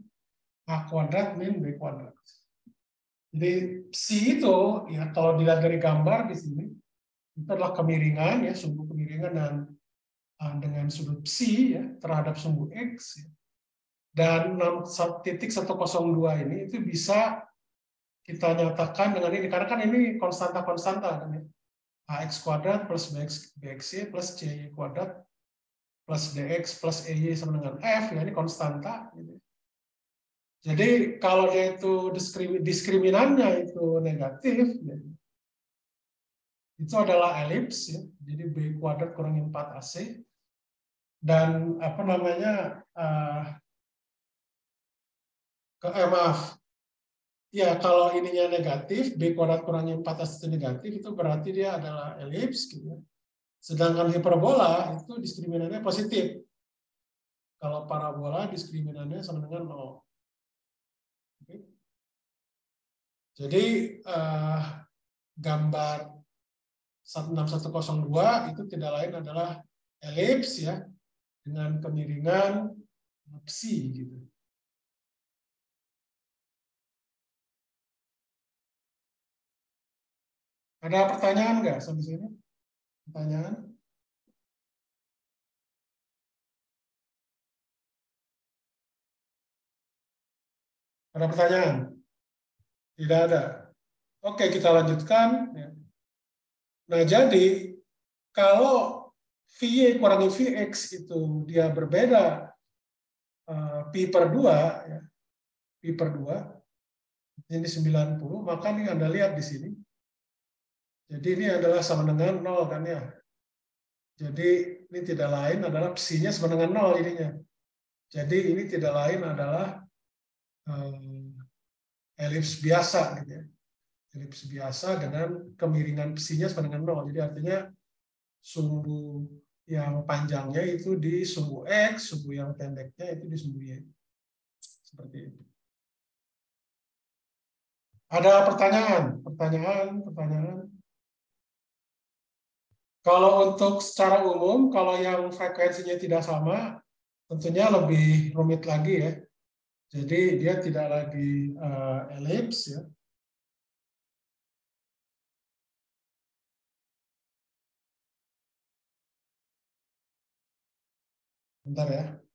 a kuadrat min b kuadrat. Jadi psi itu ya kalau dilihat dari gambar di sini itu adalah kemiringan ya, sumbu kemiringan dan dengan sudut psi ya terhadap sumbu x ya. Dan 6.102 ini itu bisa kita nyatakan dengan ini karena kan ini konstanta-konstanta kan ya. Ax kuadrat plus bxy plus cy kuadrat plus dx plus ey sama dengan f ya, ini konstanta gitu. Jadi kalau dia itu diskriminannya itu negatif ya, itu adalah elips ya. Jadi b kuadrat kurangi 4ac dan apa namanya maaf ya, kalau ininya negatif, b kuadrat kurangi 4ac itu negatif, itu berarti dia adalah elips gitu ya. Sedangkan hiperbola itu diskriminannya positif. Kalau parabola diskriminannya sama dengan 0. Oke. Jadi gambar 6.102 itu tidak lain adalah elips ya dengan kemiringan psi gitu. Ada pertanyaan nggak sampai sini? Pertanyaan? Ada pertanyaan? Tidak ada. Oke, kita lanjutkan. Nah, jadi kalau VY kurangi VX itu dia berbeda pi per 2, ya, pi per 2, ini 90, maka ini Anda lihat di sini. Jadi ini adalah sama dengan 0 kan ya. Jadi ini tidak lain adalah psi-nya sama dengan 0 ininya. Jadi ini tidak lain adalah elips biasa gitu ya. Elips biasa dengan kemiringan psi-nya sama dengan 0. Jadi artinya sumbu yang panjangnya itu di sumbu X, sumbu yang pendeknya itu di sumbu Y. Seperti itu. Ada pertanyaan? Pertanyaan? Kalau untuk secara umum, kalau yang frekuensinya tidak sama, tentunya lebih rumit lagi ya. Jadi dia tidak lagi elips ya. Bentar ya.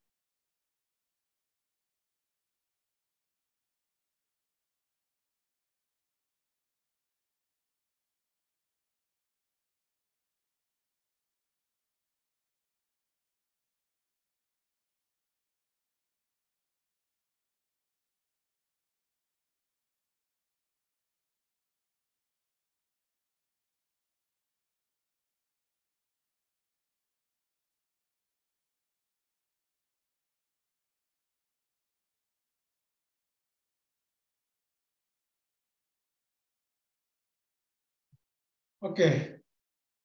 Oke.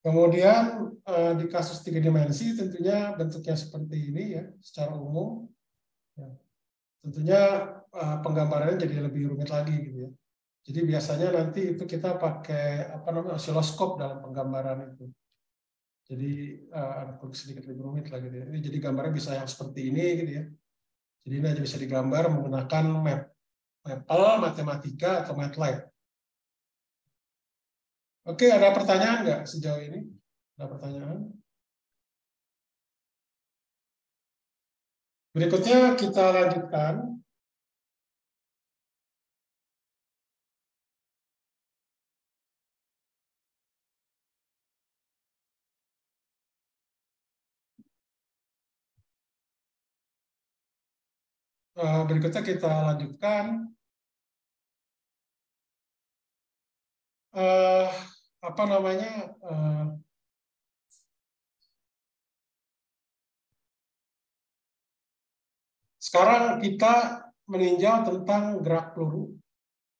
Kemudian di kasus 3 dimensi tentunya bentuknya seperti ini ya, secara umum. Ya. Tentunya penggambarannya jadi lebih rumit lagi gitu ya. Jadi biasanya nanti itu kita pakai osiloskop dalam penggambaran itu. Jadi sedikit lebih rumit lagi gitu ya. Ini jadi gambarnya bisa yang seperti ini gitu ya. Jadi ini aja bisa digambar menggunakan Maple, Matematika atau MATLAB. Oke, ada pertanyaan nggak sejauh ini? Ada pertanyaan? Berikutnya kita lanjutkan. Berikutnya kita lanjutkan. Apa namanya? Sekarang kita meninjau tentang gerak peluru.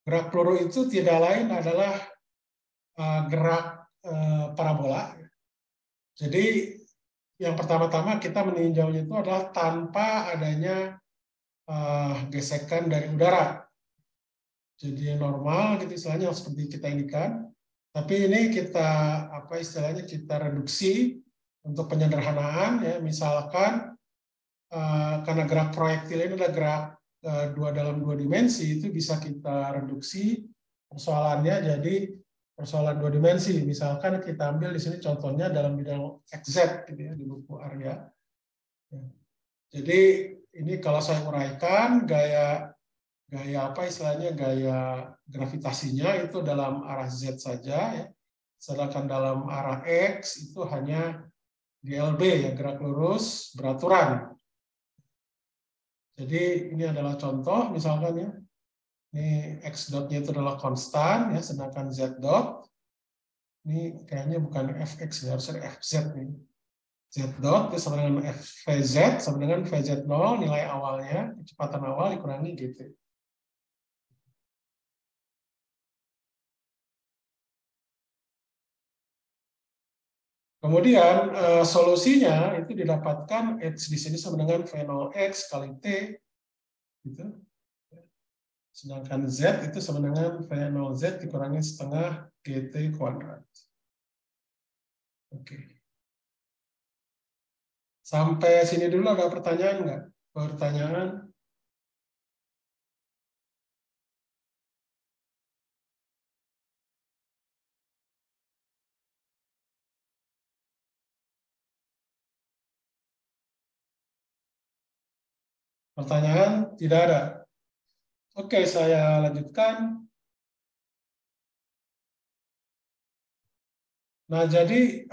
Gerak peluru itu tidak lain adalah gerak parabola. Jadi yang pertama-tama kita meninjaunya itu adalah tanpa adanya gesekan dari udara. Jadi normal gitu istilahnya seperti kita indikan. Tapi ini kita kita reduksi untuk penyederhanaan ya, misalkan karena gerak proyektil ini adalah gerak dalam dua dimensi, itu bisa kita reduksi persoalannya jadi persoalan dua dimensi. Misalkan kita ambil di sini contohnya dalam bidang XZ gitu ya, di buku Arya. Ya. Jadi ini kalau saya uraikan gaya gravitasinya itu dalam arah Z saja ya. Sedangkan dalam arah X itu hanya GLB ya, gerak lurus beraturan. Jadi ini adalah contoh misalkan ya. Ini X dotnya itu adalah konstan ya, sedangkan Z dot ini kayaknya bukan Fx ya, harusnya Fz nih. Z dot itu sama dengan Vz sama dengan Vz0 nilai awalnya, kecepatan awal dikurangi GT. Kemudian solusinya itu didapatkan H di sini sama dengan V0X kali T, gitu. Sedangkan Z itu sama dengan V0Z dikurangi setengah GT kuadrat. Oke. Sampai sini dulu ada pertanyaan nggak? Pertanyaan? Pertanyaan tidak ada. Oke, saya lanjutkan. Nah, jadi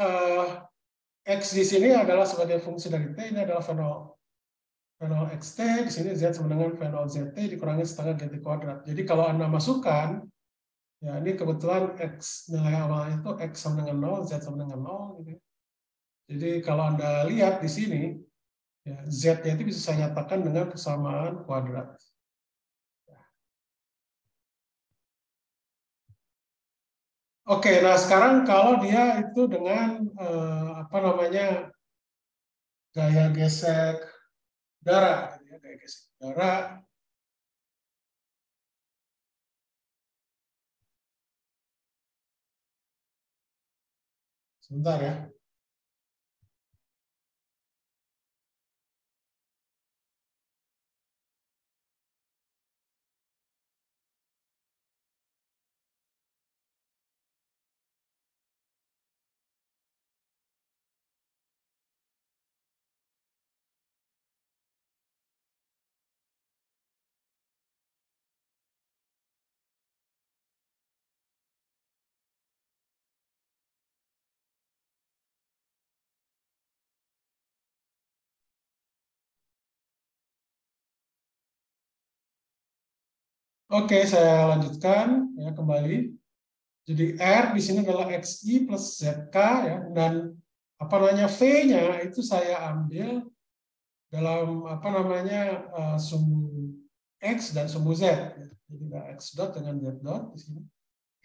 X di sini adalah sebagai fungsi dari T, ini adalah V0 XT, di sini Z sama dengan V0 ZT dikurangi setengah GT kuadrat. Jadi kalau Anda masukkan, ya ini kebetulan X nilai awalnya itu X sama dengan 0, Z sama dengan 0. Gitu. Jadi kalau Anda lihat di sini, ya, Z-nya itu bisa saya nyatakan dengan persamaan kuadrat. Oke, nah sekarang kalau dia itu dengan apa namanya gaya gesek udara, gitu ya, gaya gesek udara. Sebentar ya. Oke, saya lanjutkan ya kembali. Jadi R di sini adalah XI plus ZK ya, dan apa namanya V-nya itu saya ambil dalam apa namanya sumbu X dan sumbu Z. Ya. Jadi ada X dot dengan Z dot di sini.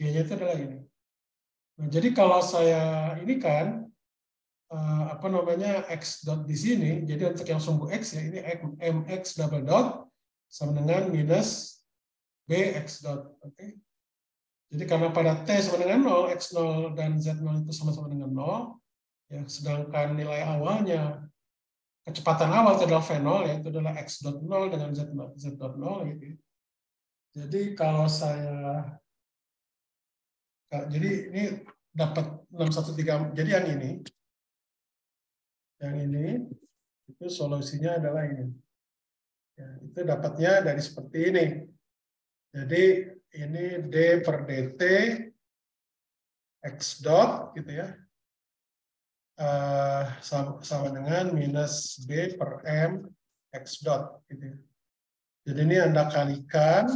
G-nya itu adalah ini. Nah, jadi kalau saya ini kan apa namanya X dot di sini, jadi untuk yang sumbu X ya ini MX double dot sama dengan minus BX dot. Oke. Jadi karena pada T sama dengan 0, X0 dan Z0 itu sama-sama dengan 0, ya, sedangkan nilai awalnya, kecepatan awal itu adalah V0, ya, itu adalah X dot 0 dengan Z dot 0. Gitu. Jadi kalau saya, jadi ini dapat 613, jadi yang ini, itu solusinya adalah ini. Ya, itu dapatnya dari seperti ini. Jadi ini D per DT, X dot, gitu ya. Sama dengan minus B per M X dot. Gitu. Jadi ini Anda kalikan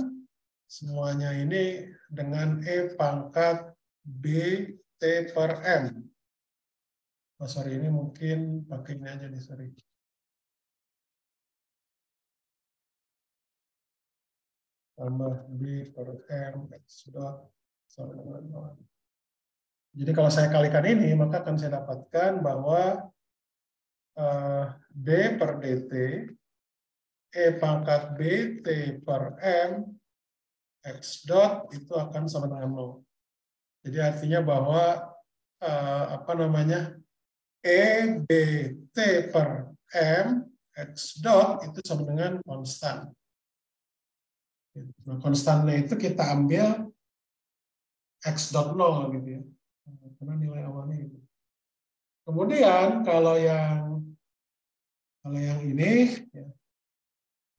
semuanya ini dengan E pangkat B T per M. Oh, sorry, ini mungkin pakai ini aja nih, sorry. Tambah B per M X dot sama dengan 0. Jadi kalau saya kalikan ini, maka akan saya dapatkan bahwa D per DT, E pangkat B T per M, X dot itu akan sama dengan 0. Jadi artinya bahwa apa namanya E B T per M X dot itu sama dengan konstan. Nah, konstannya itu kita ambil X dot 0 gitu ya. Karena nilai awalnya itu. Kemudian kalau yang ini ya,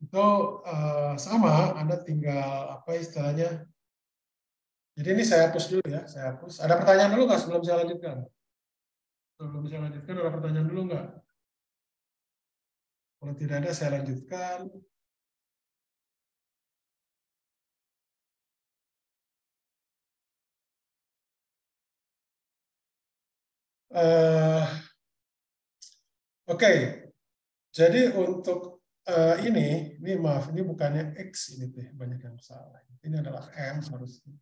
itu sama, Anda tinggal apa istilahnya. Jadi ini saya hapus dulu ya, saya hapus. Ada pertanyaan dulu nggak sebelum saya lanjutkan? Sebelum saya lanjutkan, ada pertanyaan dulu nggak? Kalau tidak ada, saya lanjutkan. Oke, jadi untuk ini maaf, ini bukannya X ini deh, banyak yang salah. Ini adalah M harusnya.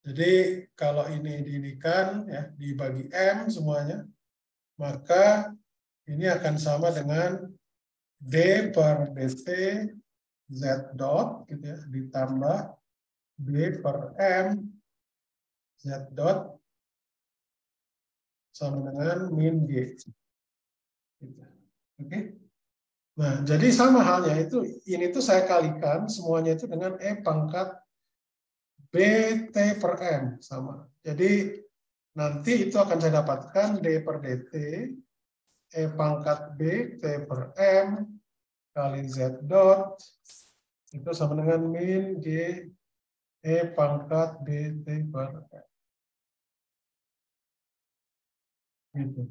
Jadi kalau ini diinikan ya dibagi M semuanya, maka ini akan sama dengan D per DT Z dot gitu ya, ditambah B per M Z dot sama dengan min G. Gitu. Oke. Nah, jadi sama halnya itu, ini tuh saya kalikan semuanya itu dengan E pangkat BT per M. Sama. Jadi nanti itu akan saya dapatkan D per DT, E pangkat B, T per M, kali Z dot, itu sama dengan min G, E pangkat BT per M. Gitu.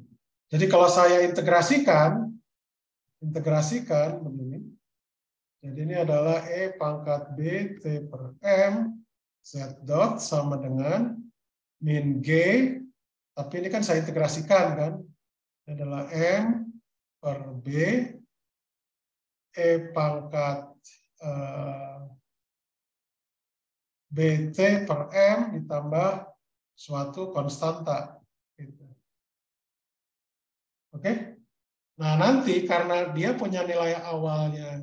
Jadi kalau saya integrasikan begini, jadi ini adalah E pangkat B, T per M, Z dot sama dengan min G, tapi ini kan saya integrasikan kan, ini adalah M per B, E pangkat BT per M ditambah suatu konstanta. Gitu. Oke? Nah, nanti karena dia punya nilai awalnya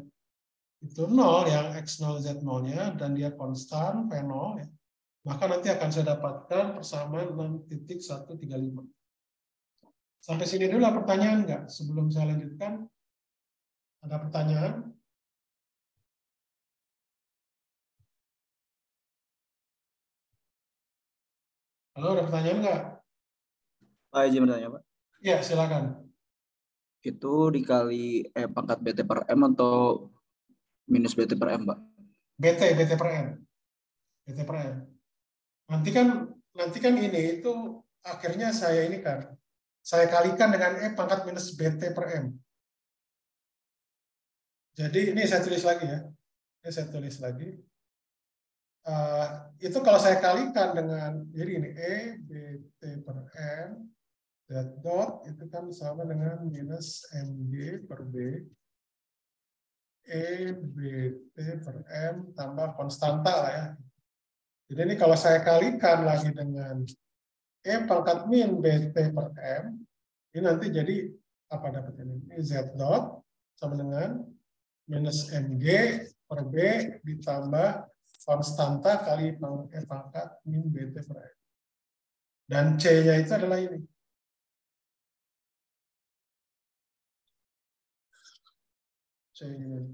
itu 0, yang X0, Z0-nya, dan dia konstan, P0, ya, maka nanti akan saya dapatkan persamaan 6.135. Sampai sini dulu ada pertanyaan nggak? Sebelum saya lanjutkan, ada pertanyaan? Halo, ada pertanyaan nggak?
Pak, izin bertanya, Pak.
Ya, silakan.
Itu dikali pangkat BT per M atau minus BT per M, Pak?
BT per M. BT per M. Nanti kan ini itu akhirnya saya ini kan, saya kalikan dengan E pangkat minus BT per M. Jadi ini saya tulis lagi ya. Ini saya tulis lagi. Itu kalau saya kalikan dengan, jadi ini E BT per M, Z dot, itu kan sama dengan minus MG per B, E BT per M tambah konstanta lah ya. Jadi ini kalau saya kalikan lagi dengan E pangkat min BT per M, ini nanti jadi apa dapat ini? Ini Z dot sama dengan minus MG per B ditambah konstanta kali E pangkat min BT per M. Dan C-nya itu adalah ini. C-nya.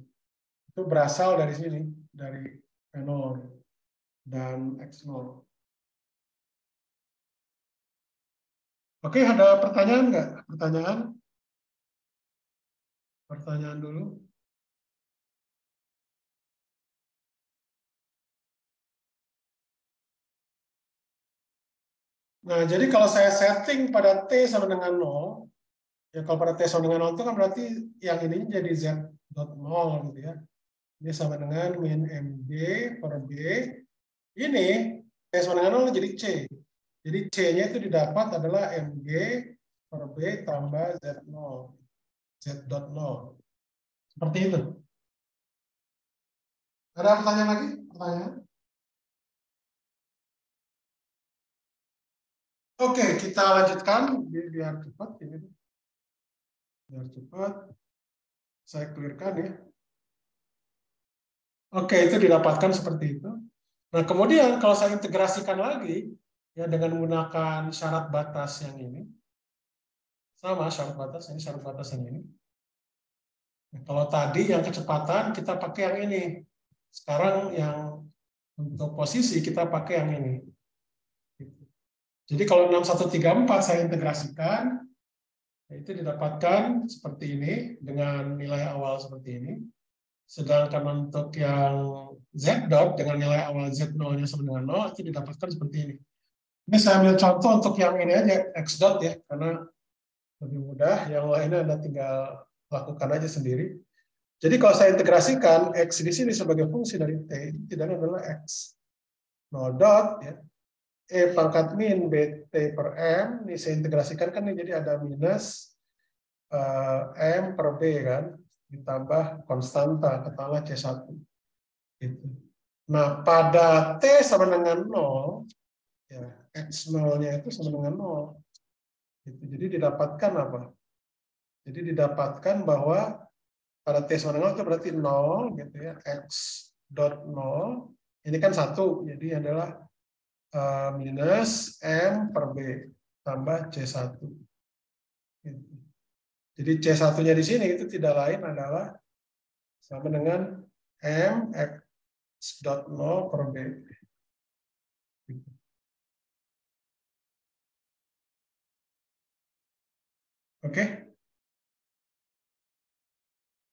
Itu berasal dari sini, dari P0 dan X0. Oke, ada pertanyaan nggak? Pertanyaan? Pertanyaan dulu. Nah, jadi kalau saya setting pada T sama dengan 0, ya kalau pada T sama dengan 0 itu kan berarti yang ini jadi Z dot 0 gitu ya. Ini sama dengan min MG per B. Ini T sama dengan 0 jadi C. Jadi C-nya itu didapat adalah MG per B tambah Z0. Z dot 0. Seperti itu. Ada pertanyaan lagi? Pertanyaan? Oke, kita lanjutkan biar cepat ini. Biar cepat. Saya clearkan ya. Oke, itu didapatkan seperti itu. Nah, kemudian kalau saya integrasikan lagi ya dengan menggunakan syarat batas yang ini. Sama syarat batas ini, syarat batas yang ini. Nah, kalau tadi yang kecepatan kita pakai yang ini. Sekarang yang untuk posisi kita pakai yang ini. Jadi kalau 6134 saya integrasikan, itu didapatkan seperti ini dengan nilai awal seperti ini. Sedangkan untuk yang Z dot dengan nilai awal Z0-nya sama dengan 0 itu didapatkan seperti ini. Ini saya ambil contoh untuk yang ini aja X dot ya, karena lebih mudah. Yang lainnya Anda tinggal lakukan aja sendiri. Jadi kalau saya integrasikan X di sini sebagai fungsi dari T, itu tidak adalah X. 0 dot ya. E pangkat min BT per M, ini saya integrasikan kan ini jadi ada minus M per B kan, ditambah konstanta, katakanlah C1. Gitu. Nah, pada T sama dengan 0, ya, X0-nya itu sama dengan 0. Gitu. Jadi didapatkan apa? Jadi didapatkan bahwa pada T sama dengan 0 itu berarti 0, gitu ya, X dot 0, ini kan 1, jadi adalah minus M per B tambah C1. Gitu. Jadi C1-nya di sini itu tidak lain adalah sama dengan M X dot 0 per B. Oke.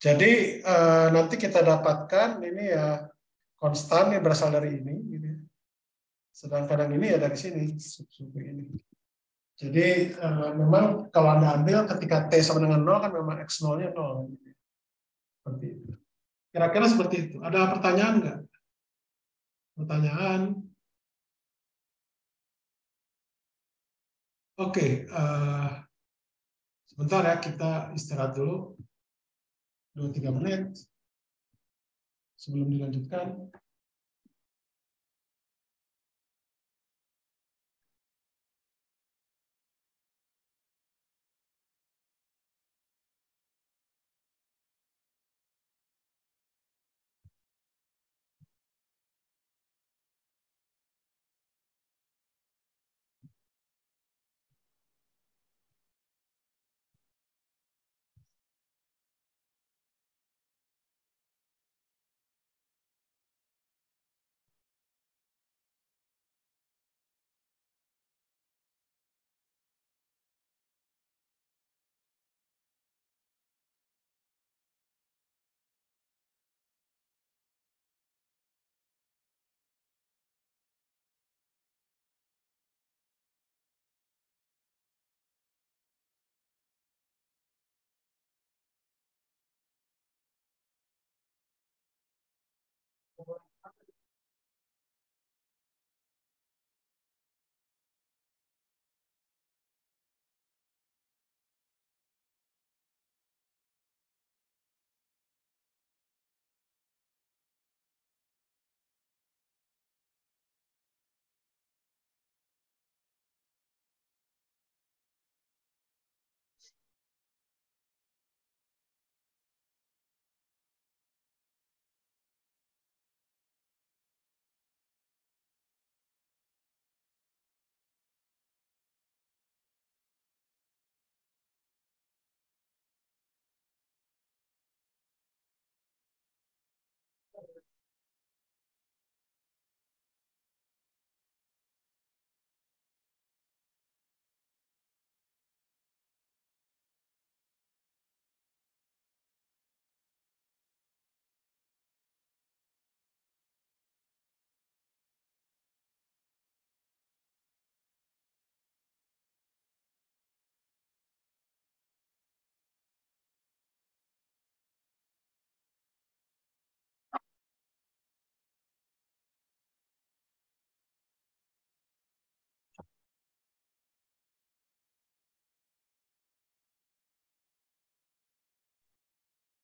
Jadi nanti kita dapatkan ini ya konstan yang berasal dari ini. Gitu. Sedangkan yang ini ya dari sini, suku ini. Jadi memang kalau Anda ambil ketika T sama dengan 0 kan memang X0-nya 0. Seperti itu. Kira-kira seperti itu. Ada pertanyaan nggak? Pertanyaan? Oke. Sebentar ya, kita istirahat dulu. 2-3 menit. Sebelum dilanjutkan.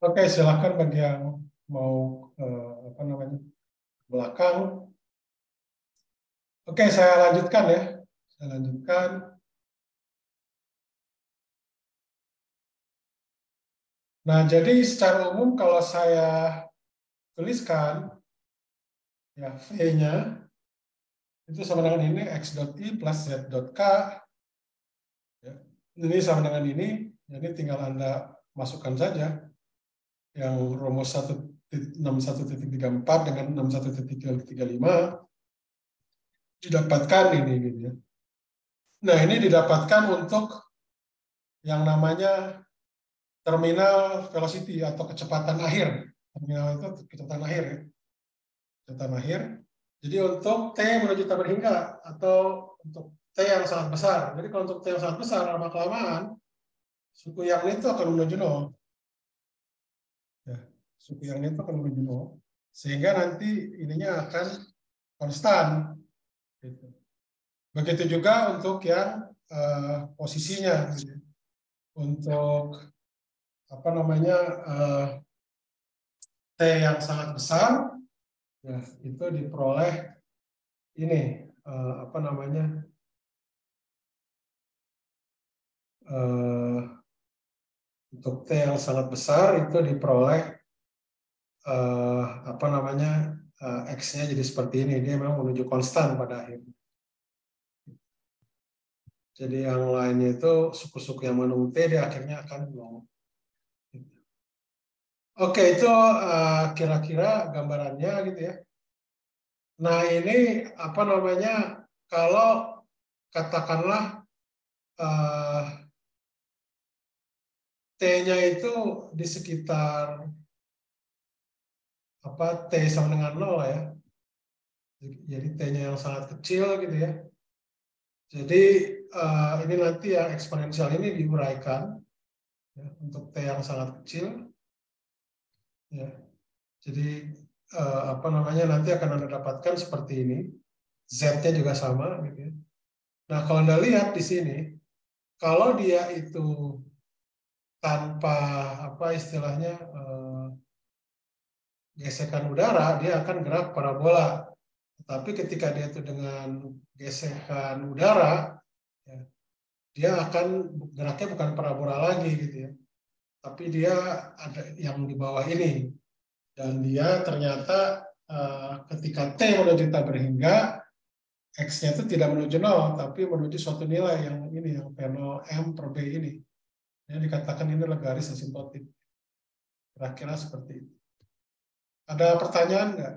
Oke, silakan bagi yang mau apa namanya belakang. Oke, saya lanjutkan ya. Saya lanjutkan. Nah, jadi secara umum kalau saya tuliskan ya V-nya itu sama dengan ini x dot i plus z dot k. Ya. Ini sama dengan ini, jadi tinggal Anda masukkan saja yang rumus 61.34 dengan 61.35 didapatkan ini gitu ya. Nah, ini didapatkan untuk yang namanya terminal velocity atau kecepatan akhir. Terminal itu kecepatan akhir ya. Kecepatan akhir. Jadi untuk T menuju tabel hingga atau untuk T yang sangat besar. Jadi kalau untuk T yang sangat besar, lama-kelamaan suku yang itu akan menuju 0. Ya, suku yang itu akan menuju 0. Sehingga nanti ininya akan konstan. Gitu. Begitu juga untuk yang posisinya. Gitu. Untuk apa namanya T yang sangat besar, ya, itu diperoleh ini apa namanya untuk T yang sangat besar itu diperoleh apa namanya X-nya jadi seperti ini, dia memang menuju konstan pada akhirnya. Jadi yang lainnya itu suku-suku yang menunggu T dia akhirnya akan nol. Oke, itu kira-kira gambarannya gitu ya. Nah ini apa namanya, kalau katakanlah T-nya itu di sekitar T sama dengan 0 ya. Jadi T-nya yang sangat kecil gitu ya. Jadi ini nanti yang eksponensial ini diuraikan ya, untuk T yang sangat kecil. Ya. Jadi apa namanya, nanti akan Anda dapatkan seperti ini. Z-nya juga sama gitu ya. Nah, kalau Anda lihat di sini, kalau dia itu tanpa apa istilahnya gesekan udara, dia akan gerak parabola. Tapi ketika dia itu dengan gesekan udara, ya, dia akan geraknya bukan parabola lagi gitu ya. Tapi dia ada yang di bawah ini. Dan dia ternyata ketika T menuju tak berhingga, X-nya itu tidak menuju 0, tapi menuju suatu nilai yang ini, yang P0 M per B ini. Yang dikatakan ini adalah garis asimtotik. Kira-kira seperti itu. Ada pertanyaan nggak?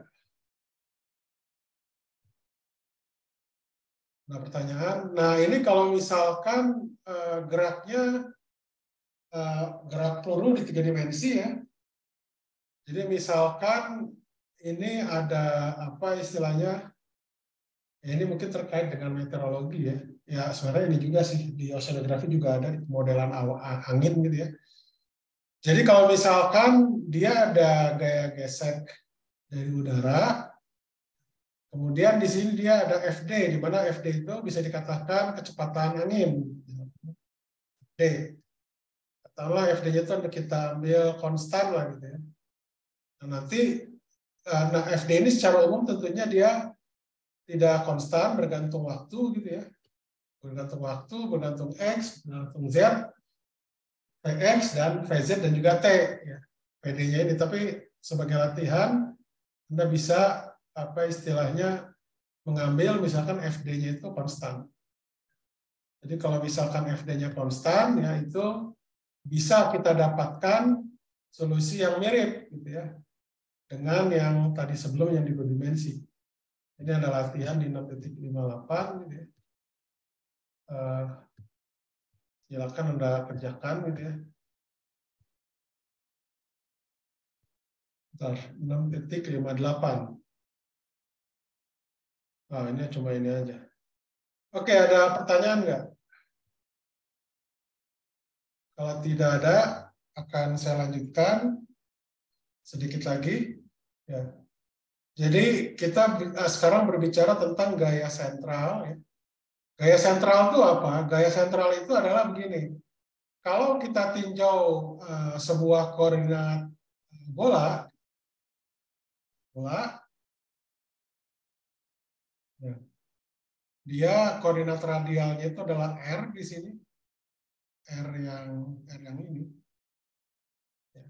Nah, pertanyaan. Nah, ini kalau misalkan geraknya gerak peluru di 3 dimensi ya. Jadi misalkan ini ada apa istilahnya, ya ini mungkin terkait dengan meteorologi ya. Ya sebenarnya ini juga sih, di oceanografi juga ada modelan angin gitu ya. Jadi kalau misalkan dia ada gaya gesek dari udara, kemudian di sini dia ada FD, di mana FD itu bisa dikatakan kecepatan angin. D. Katakanlah FD-nya itu kita ambil konstan lah gitu ya. Nah, nanti FD ini secara umum tentunya dia tidak konstan, bergantung waktu gitu ya. Bergantung waktu, bergantung X, bergantung Z, Vx dan Vz dan juga T ya. PD-nya ini, tapi sebagai latihan Anda bisa apa istilahnya mengambil misalkan FD-nya itu konstan. Jadi kalau misalkan FD-nya konstan ya, itu bisa kita dapatkan solusi yang mirip gitu ya dengan yang tadi sebelum yang di 2 dimensi. Ini ada latihan di 6.58 gitu ya. Silakan Anda kerjakan gitu ya. 6.58. Nah, ini cuma ini aja. Oke, ada pertanyaan nggak? Kalau tidak ada, akan saya lanjutkan sedikit lagi. Ya. Jadi kita sekarang berbicara tentang gaya sentral. Ya. Gaya sentral itu apa? Gaya sentral itu adalah begini. Kalau kita tinjau sebuah koordinat bola, ya, dia koordinat radialnya itu adalah R di sini, R yang ini. Ya.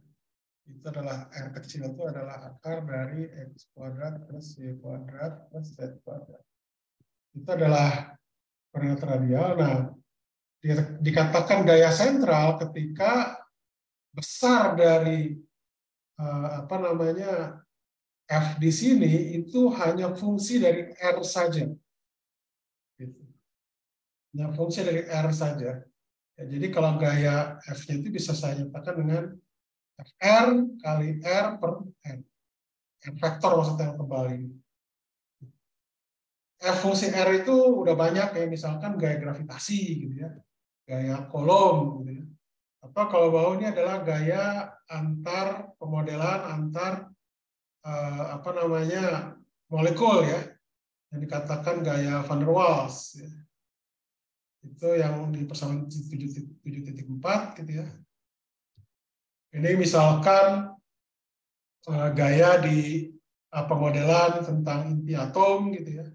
Itu adalah R kecil itu adalah akar dari X kuadrat plus Y kuadrat plus Z kuadrat. Itu adalah koordinat radial. Nah, dikatakan gaya sentral ketika besar dari apa namanya F di sini itu hanya fungsi dari R saja. Gitu. Hanya fungsi dari R saja. Ya, jadi kalau gaya F-nya itu bisa saya nyatakan dengan FR kali R per N. R vektor maksudnya yang kembali. F fungsi R itu udah banyak ya, misalkan gaya gravitasi gitu ya, gaya Coulomb gitu ya. Atau kalau bawah ini adalah gaya antar pemodelan antar apa namanya molekul ya, yang dikatakan gaya van der Waals ya. Itu yang di persamaan 7.4 gitu ya. Ini misalkan gaya di pemodelan tentang inti atom gitu ya,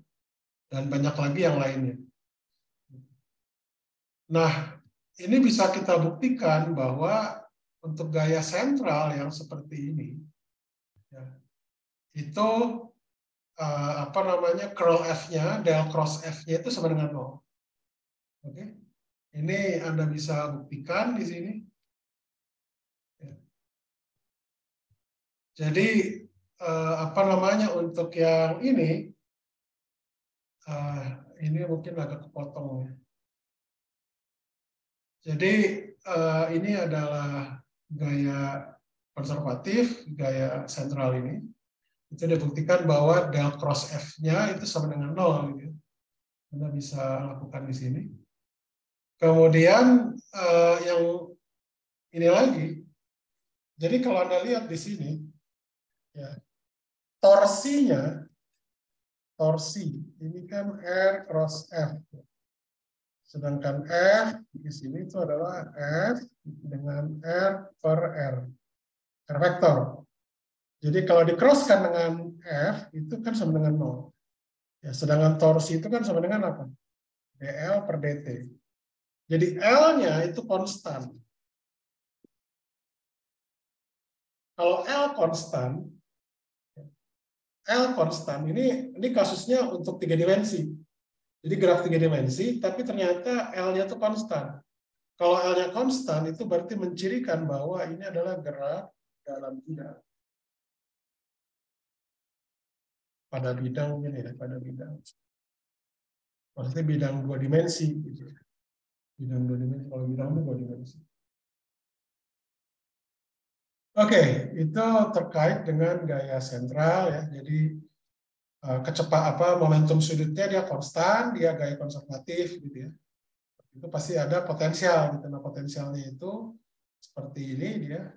dan banyak lagi yang lainnya. Nah, ini bisa kita buktikan bahwa untuk gaya sentral yang seperti ini, ya, itu apa namanya curl F-nya, del cross F-nya itu sama dengan 0. Oke? Ini Anda bisa buktikan di sini. Jadi apa namanya untuk yang ini mungkin agak kepotong. Jadi ini adalah gaya konservatif, gaya sentral ini. Itu dibuktikan bahwa del cross F-nya itu sama dengan 0. Gitu. Anda bisa lakukan di sini. Kemudian yang ini lagi. Jadi kalau Anda lihat di sini, ya, torsi ini kan R cross F. Sedangkan F di sini itu adalah F dengan R per R. R vektor. Jadi kalau di-crosskan dengan F, itu kan sama dengan 0. Ya, sedangkan torsi itu kan sama dengan apa? dl per dt. Jadi L-nya itu konstan. Kalau L konstan ini kasusnya untuk 3 dimensi. Jadi gerak 3 dimensi, tapi ternyata L-nya itu konstan. Kalau L-nya konstan, itu berarti mencirikan bahwa ini adalah gerak dalam bidang. Pada bidang ini ya, pada bidang. Maksudnya bidang 2 dimensi. Gitu. Bidang 2 dimensi, kalau bidang itu 2 dimensi. Oke, itu terkait dengan gaya sentral ya. Jadi momentum sudutnya dia konstan, dia gaya konservatif gitu ya. Itu pasti ada potensial gitu. Nah, potensialnya itu seperti ini dia.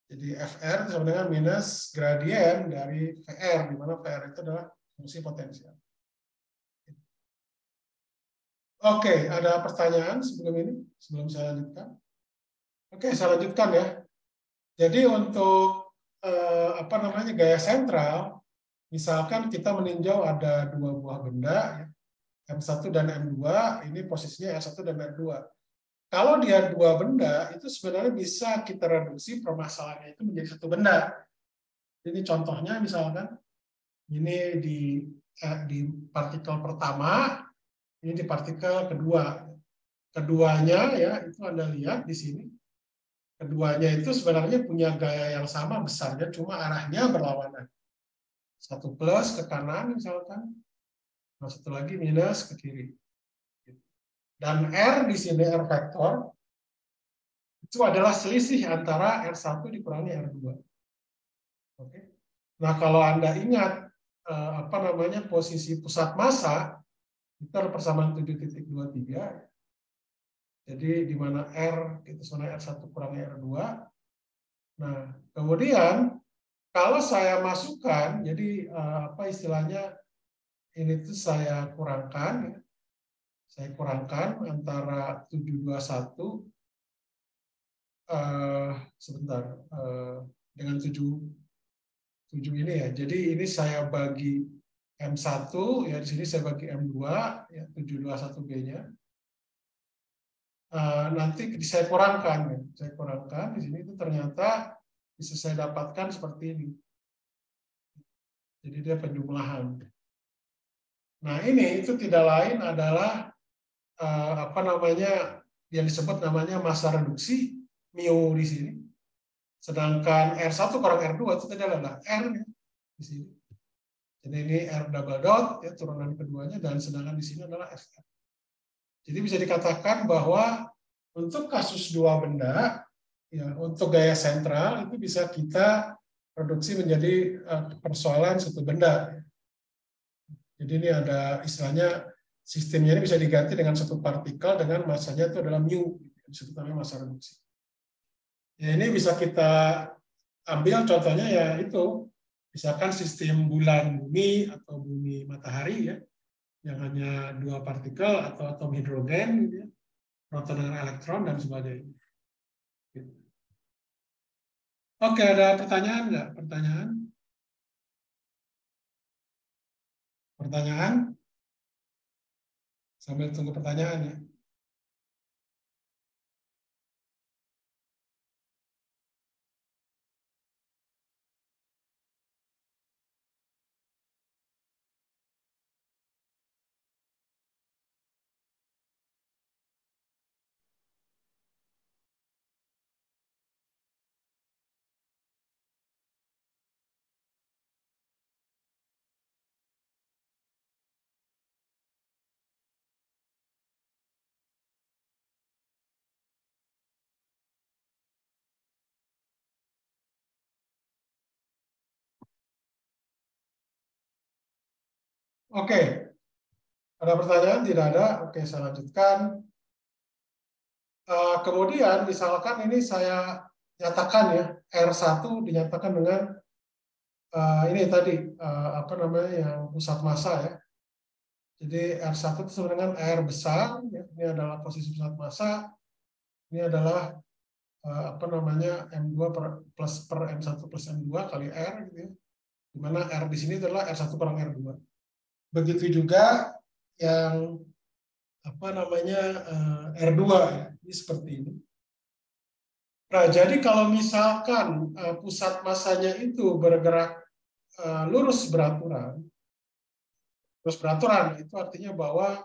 Jadi Fr sama dengan minus gradien dari Vr, di mana Vr itu adalah fungsi potensial. Oke, ada pertanyaan sebelum ini? Sebelum saya lanjutkan? Oke, saya lanjutkan ya. Jadi untuk gaya sentral, misalkan kita meninjau ada 2 buah benda, ya, M1 dan M2, ini posisinya R1 dan R2. Kalau dia 2 benda, itu sebenarnya bisa kita reduksi permasalahannya itu menjadi 1 benda. Ini contohnya misalkan, ini di partikel pertama, ini di partikel kedua. Keduanya ya itu Anda lihat di sini. Keduanya itu sebenarnya punya gaya yang sama besarnya, cuma arahnya berlawanan. Satu plus ke kanan misalkan, nah satu lagi minus ke kiri. Dan R di sini R vektor itu adalah selisih antara R1 dikurangi R2. Oke. Nah, kalau Anda ingat posisi pusat massa itu adalah persamaan 7.23. Jadi di mana R itu sama R1 kurangi R2. Nah, kemudian kalau saya masukkan, jadi istilahnya ini tuh saya kurangkan, ya. Saya kurangkan antara 721 dengan 7 ini ya. Jadi ini saya bagi M1 ya, di sini saya bagi M2 ya 721B-nya. Nanti saya kurangkan ya. Saya kurangkan di sini itu ternyata bisa saya dapatkan seperti ini. Jadi dia penjumlahan. Nah, ini itu tidak lain adalah yang disebut namanya massa reduksi mu di sini. Sedangkan R1 kurang R2 itu tadi adalah R ya, di sini. Jadi ini R double dot ya turunan keduanya, dan sedangkan di sini adalah Fr. Jadi bisa dikatakan bahwa untuk kasus 2 benda ya, untuk gaya sentral itu bisa kita reduksi menjadi persoalan 1 benda. Jadi ini ada istilahnya sistemnya ini bisa diganti dengan 1 partikel dengan massanya itu adalah mu, disebut namanya massa reduksi. Ya, ini bisa kita ambil contohnya ya itu, misalkan sistem bulan bumi atau bumi matahari ya, yang hanya 2 partikel atau atom hidrogen, gitu ya, proton dengan elektron dan sebagainya. Gitu. Oke, ada pertanyaan nggak? Pertanyaan? Pertanyaan? Sambil tunggu pertanyaan ya. Oke. Ada pertanyaan? Tidak ada. Oke, saya lanjutkan. Kemudian misalkan ini saya nyatakan ya, R1 dinyatakan dengan ini tadi, apa namanya, yang pusat massa ya. Jadi R1 itu sama dengan R besar, ya. Ini adalah posisi pusat massa, ini adalah apa namanya, M2 per M1 plus M2 kali R, gitu ya. Di mana R di sini adalah R1 per R2. Begitu juga yang apa namanya R2 ya, ini seperti ini. Nah, jadi kalau misalkan pusat massanya itu bergerak lurus beraturan itu artinya bahwa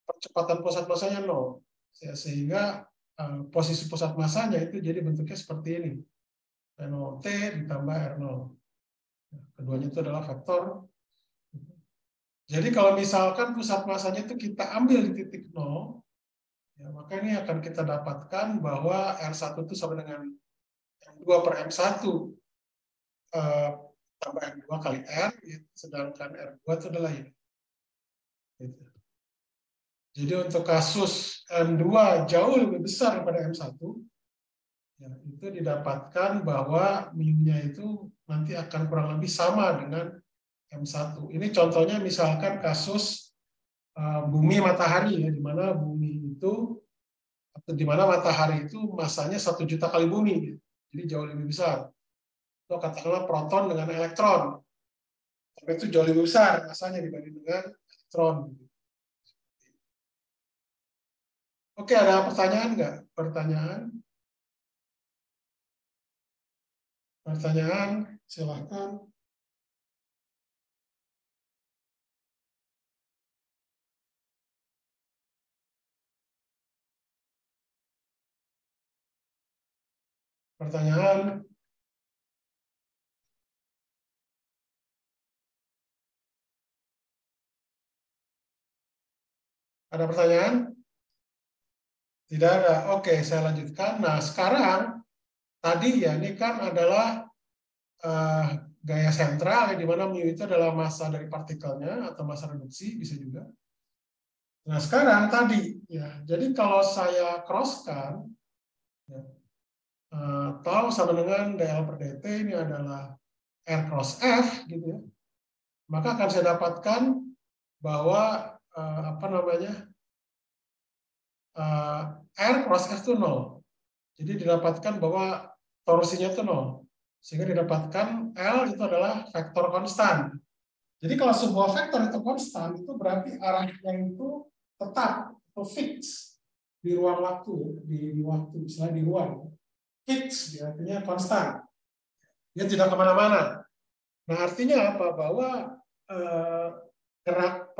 percepatan pusat massanya 0, sehingga posisi pusat massanya itu jadi bentuknya seperti ini, P0T ditambah R0. Keduanya itu adalah vektor. Jadi kalau misalkan pusat massanya itu kita ambil di titik 0, ya, maka ini akan kita dapatkan bahwa R1 itu sama dengan M2 per M1 tambah M2 kali R, gitu. Sedangkan R2 itu adalah ini. Gitu. Jadi untuk kasus M2 jauh lebih besar daripada M1, ya, itu didapatkan bahwa mu-nya itu nanti akan kurang lebih sama dengan M1. Ini contohnya misalkan kasus bumi matahari ya, di mana bumi itu atau di mana matahari itu massanya 1 juta kali bumi, gitu. Jadi jauh lebih besar. Itu katakanlah proton dengan elektron, tapi itu jauh lebih besar massanya dibanding dengan elektron. Oke, ada pertanyaan nggak? Pertanyaan, silahkan. Pertanyaan. Ada pertanyaan? Tidak ada. Oke, saya lanjutkan. Nah, sekarang tadi ya, ini kan adalah gaya sentral, di mana mu itu adalah massa dari partikelnya atau massa reduksi, bisa juga. Nah, sekarang tadi ya, jadi kalau saya crosskan, ya, atau sama dengan dl per dt ini adalah R cross F, gitu ya, maka akan saya dapatkan bahwa apa namanya, R cross F itu 0. Jadi didapatkan bahwa torsinya itu 0. Sehingga didapatkan L itu adalah vektor konstan. Jadi kalau sebuah vektor itu konstan, itu berarti arahnya itu tetap atau fix di ruang waktu, di waktu, misalnya di ruang. Fix, artinya konstan. Dia tidak kemana-mana. Nah, artinya apa? Bahwa gerak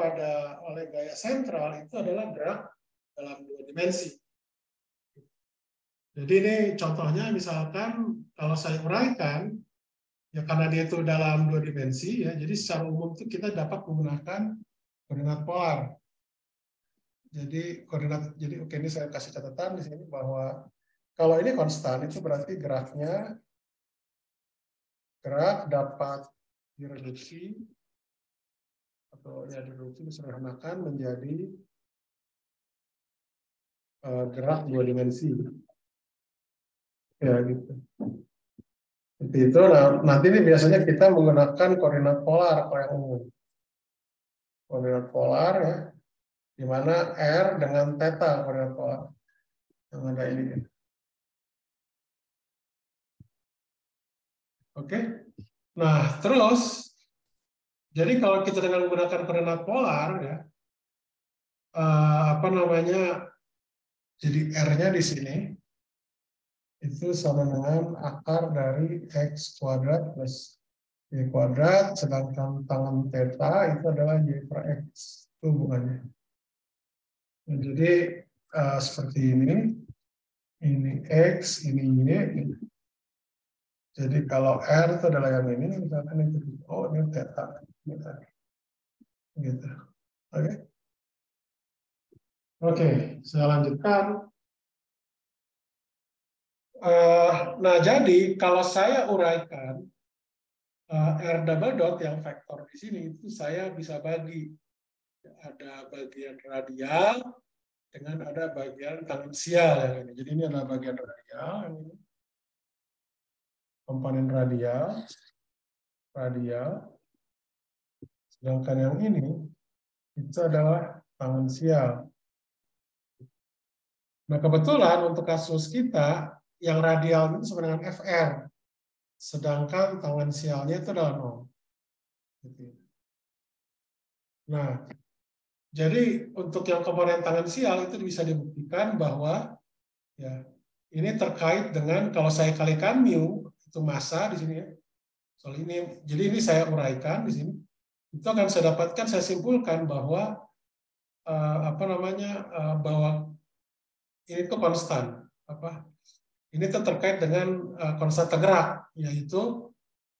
oleh gaya sentral itu adalah gerak dalam 2 dimensi. Jadi ini contohnya misalkan kalau saya uraikan, ya karena dia itu dalam 2 dimensi, ya, jadi secara umum itu kita dapat menggunakan koordinat polar. Jadi oke, ini saya kasih catatan di sini bahwa kalau ini konstan itu berarti gerak dapat direduksi atau ya direduksi disederhanakan menjadi gerak 2 dimensi. Ya gitu. Seperti itu. Nah, nanti ini biasanya kita menggunakan koordinat polar kalau yang umum. Koordinat polar ya, di mana R dengan theta koordinat polar yang ada ini. Oke. Nah, terus jadi kalau kita dengan menggunakan koordinat polar ya, apa namanya? Jadi R-nya di sini itu sama dengan akar dari X kuadrat plus Y kuadrat, sedangkan tangan theta itu adalah Y per X. Itu hubungannya. Nah, jadi seperti ini X, ini Y. Jadi kalau R itu adalah yang ini, misalkan itu, oh ini theta. Gitu. Oke. Oke, saya lanjutkan. Nah, jadi kalau saya uraikan R double dot yang vektor di sini itu saya bisa bagi. Ada bagian radial dengan ada bagian tangensial yang ini. Jadi ini adalah bagian radial yang ini. Komponen radial. Sedangkan yang ini itu adalah tangensial. Nah, kebetulan untuk kasus kita yang radial itu sama dengan FR. Sedangkan tangensialnya itu adalah 0. Nah, jadi untuk yang komponen tangensial itu bisa dibuktikan bahwa ya ini terkait dengan kalau saya kalikan mu itu massa di sini ya. Soal ini, jadi ini saya uraikan di sini. Itu akan saya dapatkan, saya simpulkan bahwa bahwa ini itu konstan. Ini itu terkait dengan konstanta gerak, yaitu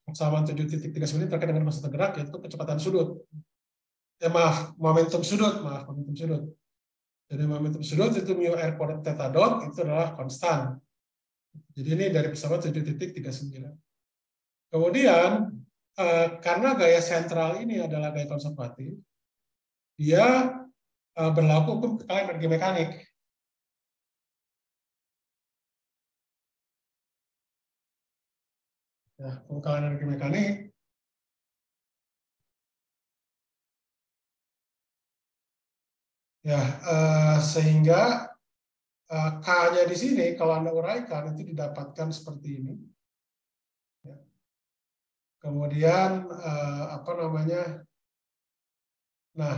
persamaan 7.39 terkait dengan konstanta gerak, yaitu kecepatan sudut. Momentum sudut. Jadi momentum sudut itu mu r kuadrat theta dot itu adalah konstan. Jadi ini dari pesawat 7.39. Kemudian karena gaya sentral ini adalah gaya konservatif, dia berlaku hukum kekalahan energi mekanik. Ya, kekalahan energi mekanik. Ya, sehingga K-nya di sini kalau Anda uraikan itu didapatkan seperti ini. Ya. Kemudian nah,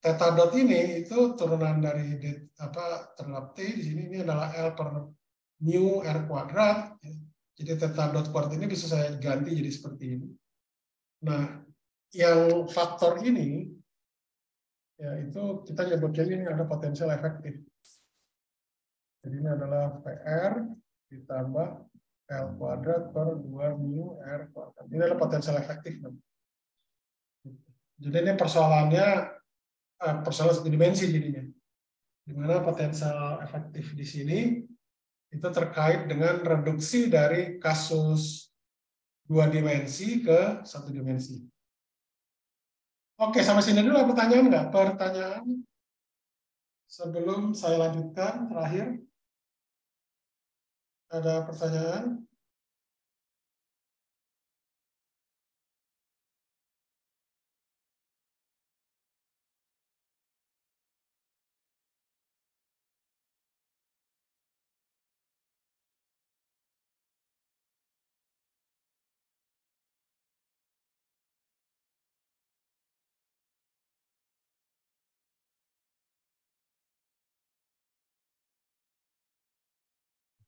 theta dot ini itu turunan dari terhadap T di sini ini adalah L per mu R kuadrat. Ya. Jadi theta dot kuadrat ini bisa saya ganti jadi seperti ini. Nah, yang faktor ini ya itu kita nyebutnya ini ada potensial efektif. Jadi ini adalah PR ditambah L kuadrat per 2 mu R kuadrat. Ini adalah potensial efektif. Jadi ini persoalannya persoalan satu dimensi jadinya. Di mana potensial efektif di sini itu terkait dengan reduksi dari kasus 2 dimensi ke 1 dimensi. Oke, sampai sini dulu pertanyaan nggak? Pertanyaan sebelum saya lanjutkan terakhir. Ada pertanyaan?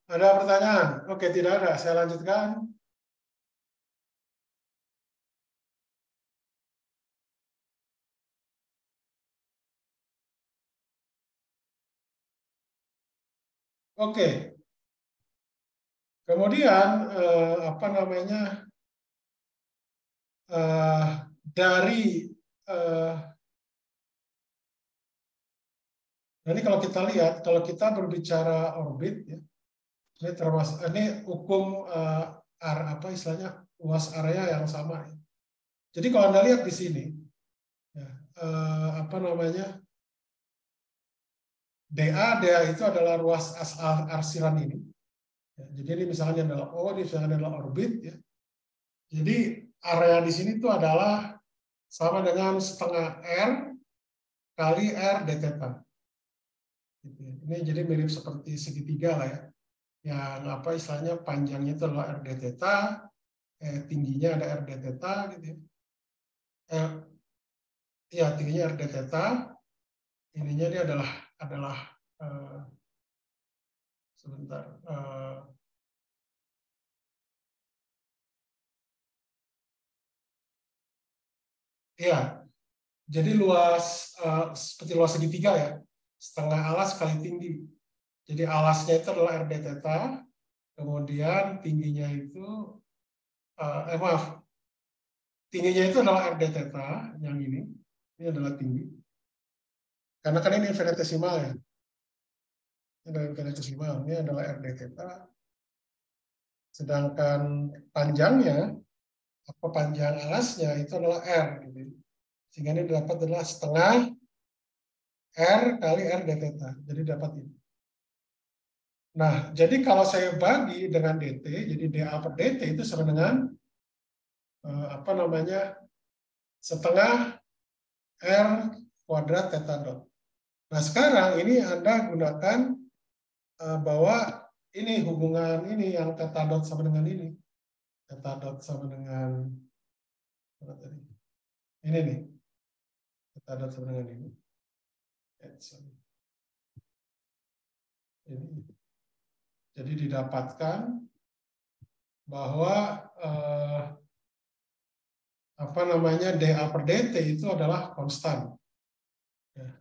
Ada pertanyaan? Oke, tidak ada. Saya lanjutkan. Oke. Kemudian dari ini kalau kita lihat, kalau kita berbicara orbit, ya, ini termasuk ini hukum istilahnya luas area yang sama. Ya. Jadi kalau Anda lihat di sini, ya, DA itu adalah ruas arsiran ini. Ya, jadi ini misalnya adalah O, ini misalnya adalah orbit. Ya. Jadi area di sini itu adalah sama dengan setengah R kali R d theta. Ini jadi mirip seperti segitiga lah ya. Yang istilahnya panjangnya itu adalah R d theta, tingginya ada R d theta gitu ya. Tingginya R d theta, ininya dia adalah sebentar. Iya, jadi luas seperti luas segitiga ya, setengah alas kali tinggi. Jadi alasnya itu adalah R d theta, kemudian tingginya itu tingginya itu adalah R d theta yang ini adalah tinggi. Karena kan ini infinitesimal ya. Ini adalah infinitesimal, ini adalah R d theta. Sedangkan panjangnya apa panjang alasnya itu adalah R. Gitu. Sehingga ini dapat adalah setengah R kali R d theta. Jadi dapat ini. Nah, jadi kalau saya bagi dengan DT, jadi dA per DT itu sama dengan apa namanya setengah R kuadrat theta dot. Nah, sekarang ini Anda gunakan bahwa ini hubungan ini yang theta dot sama dengan ini. Theta dot sama dengan apa tadi? Ini nih. Theta dot sama dengan ini. Ini. Jadi didapatkan bahwa apa namanya dA per dt itu adalah konstan. Ya.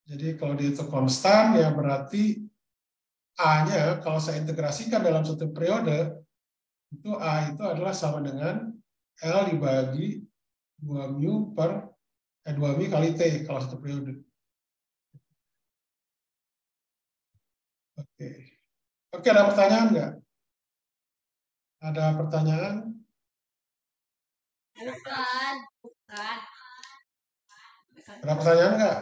Jadi kalau dia itu konstan ya berarti A-nya kalau saya integrasikan dalam satu periode itu A itu adalah sama dengan L dibagi 2 mu per 2 mu kali T kalau satu periode. Oke. Oke, ada pertanyaan nggak? Ada pertanyaan?
Bukan.
Ada pertanyaan nggak?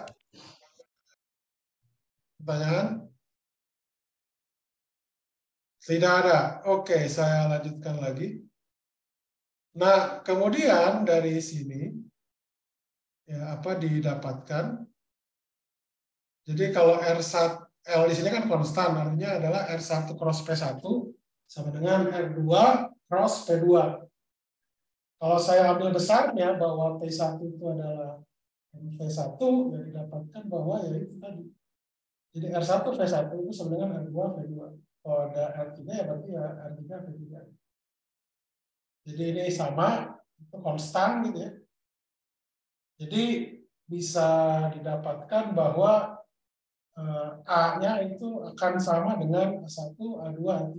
Pertanyaan? Tidak ada. Oke, saya lanjutkan lagi. Nah, kemudian dari sini ya apa didapatkan? Jadi kalau R1 L di sini kan konstan, artinya adalah R1 cross P1 sama dengan R2 cross P2. Kalau saya ambil besarnya bahwa P1 itu adalah P1, ya didapatkan bahwa ya itu tadi. Jadi R1 P1 itu sama dengan R2 P2. Kalau ada R3 ya berarti ya R3 P3. Jadi ini sama, itu konstan gitu ya. Jadi bisa didapatkan bahwa A-nya itu akan sama dengan A1, A2, A3.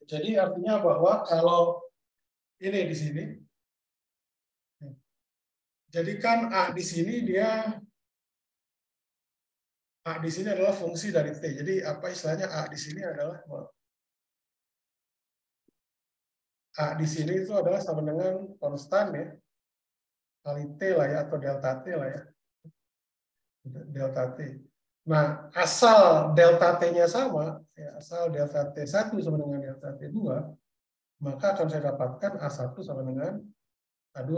Jadi artinya bahwa kalau ini di sini, jadi kan A di sini adalah fungsi dari T. Jadi apa istilahnya A di sini adalah A di sini itu adalah sama dengan konstan ya kali T lah ya atau delta T lah ya. Delta T. Nah, asal delta T-nya sama, ya, asal delta T1 sama dengan delta T2, maka akan saya dapatkan A1 sama dengan A2.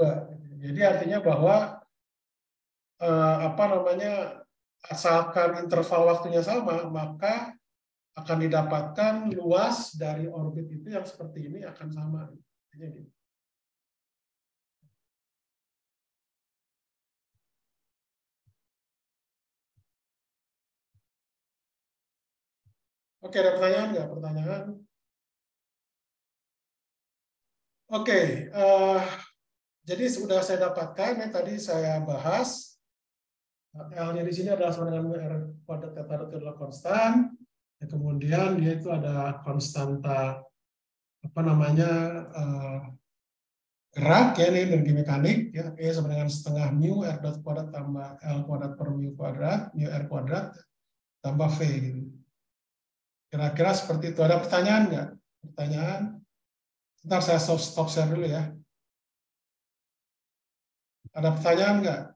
Jadi artinya bahwa apa namanya asalkan interval waktunya sama, maka akan didapatkan luas dari orbit itu yang seperti ini akan sama. Jadi, oke, ada pertanyaan nggak? Pertanyaan? Oke, jadi sudah saya dapatkan yang tadi saya bahas. L-nya di sini adalah sama dengan R kuadrat theta dot adalah konstan. Ya, kemudian dia itu ada konstanta apa namanya gerak ya ini energi mekanik ya E sama dengan setengah mu R dot kuadrat tambah L kuadrat per mu kuadrat mu R kuadrat tambah V gitu. Kira-kira seperti itu. Ada pertanyaan nggak? Pertanyaan? Sebentar saya stop share dulu ya. Ada pertanyaan nggak?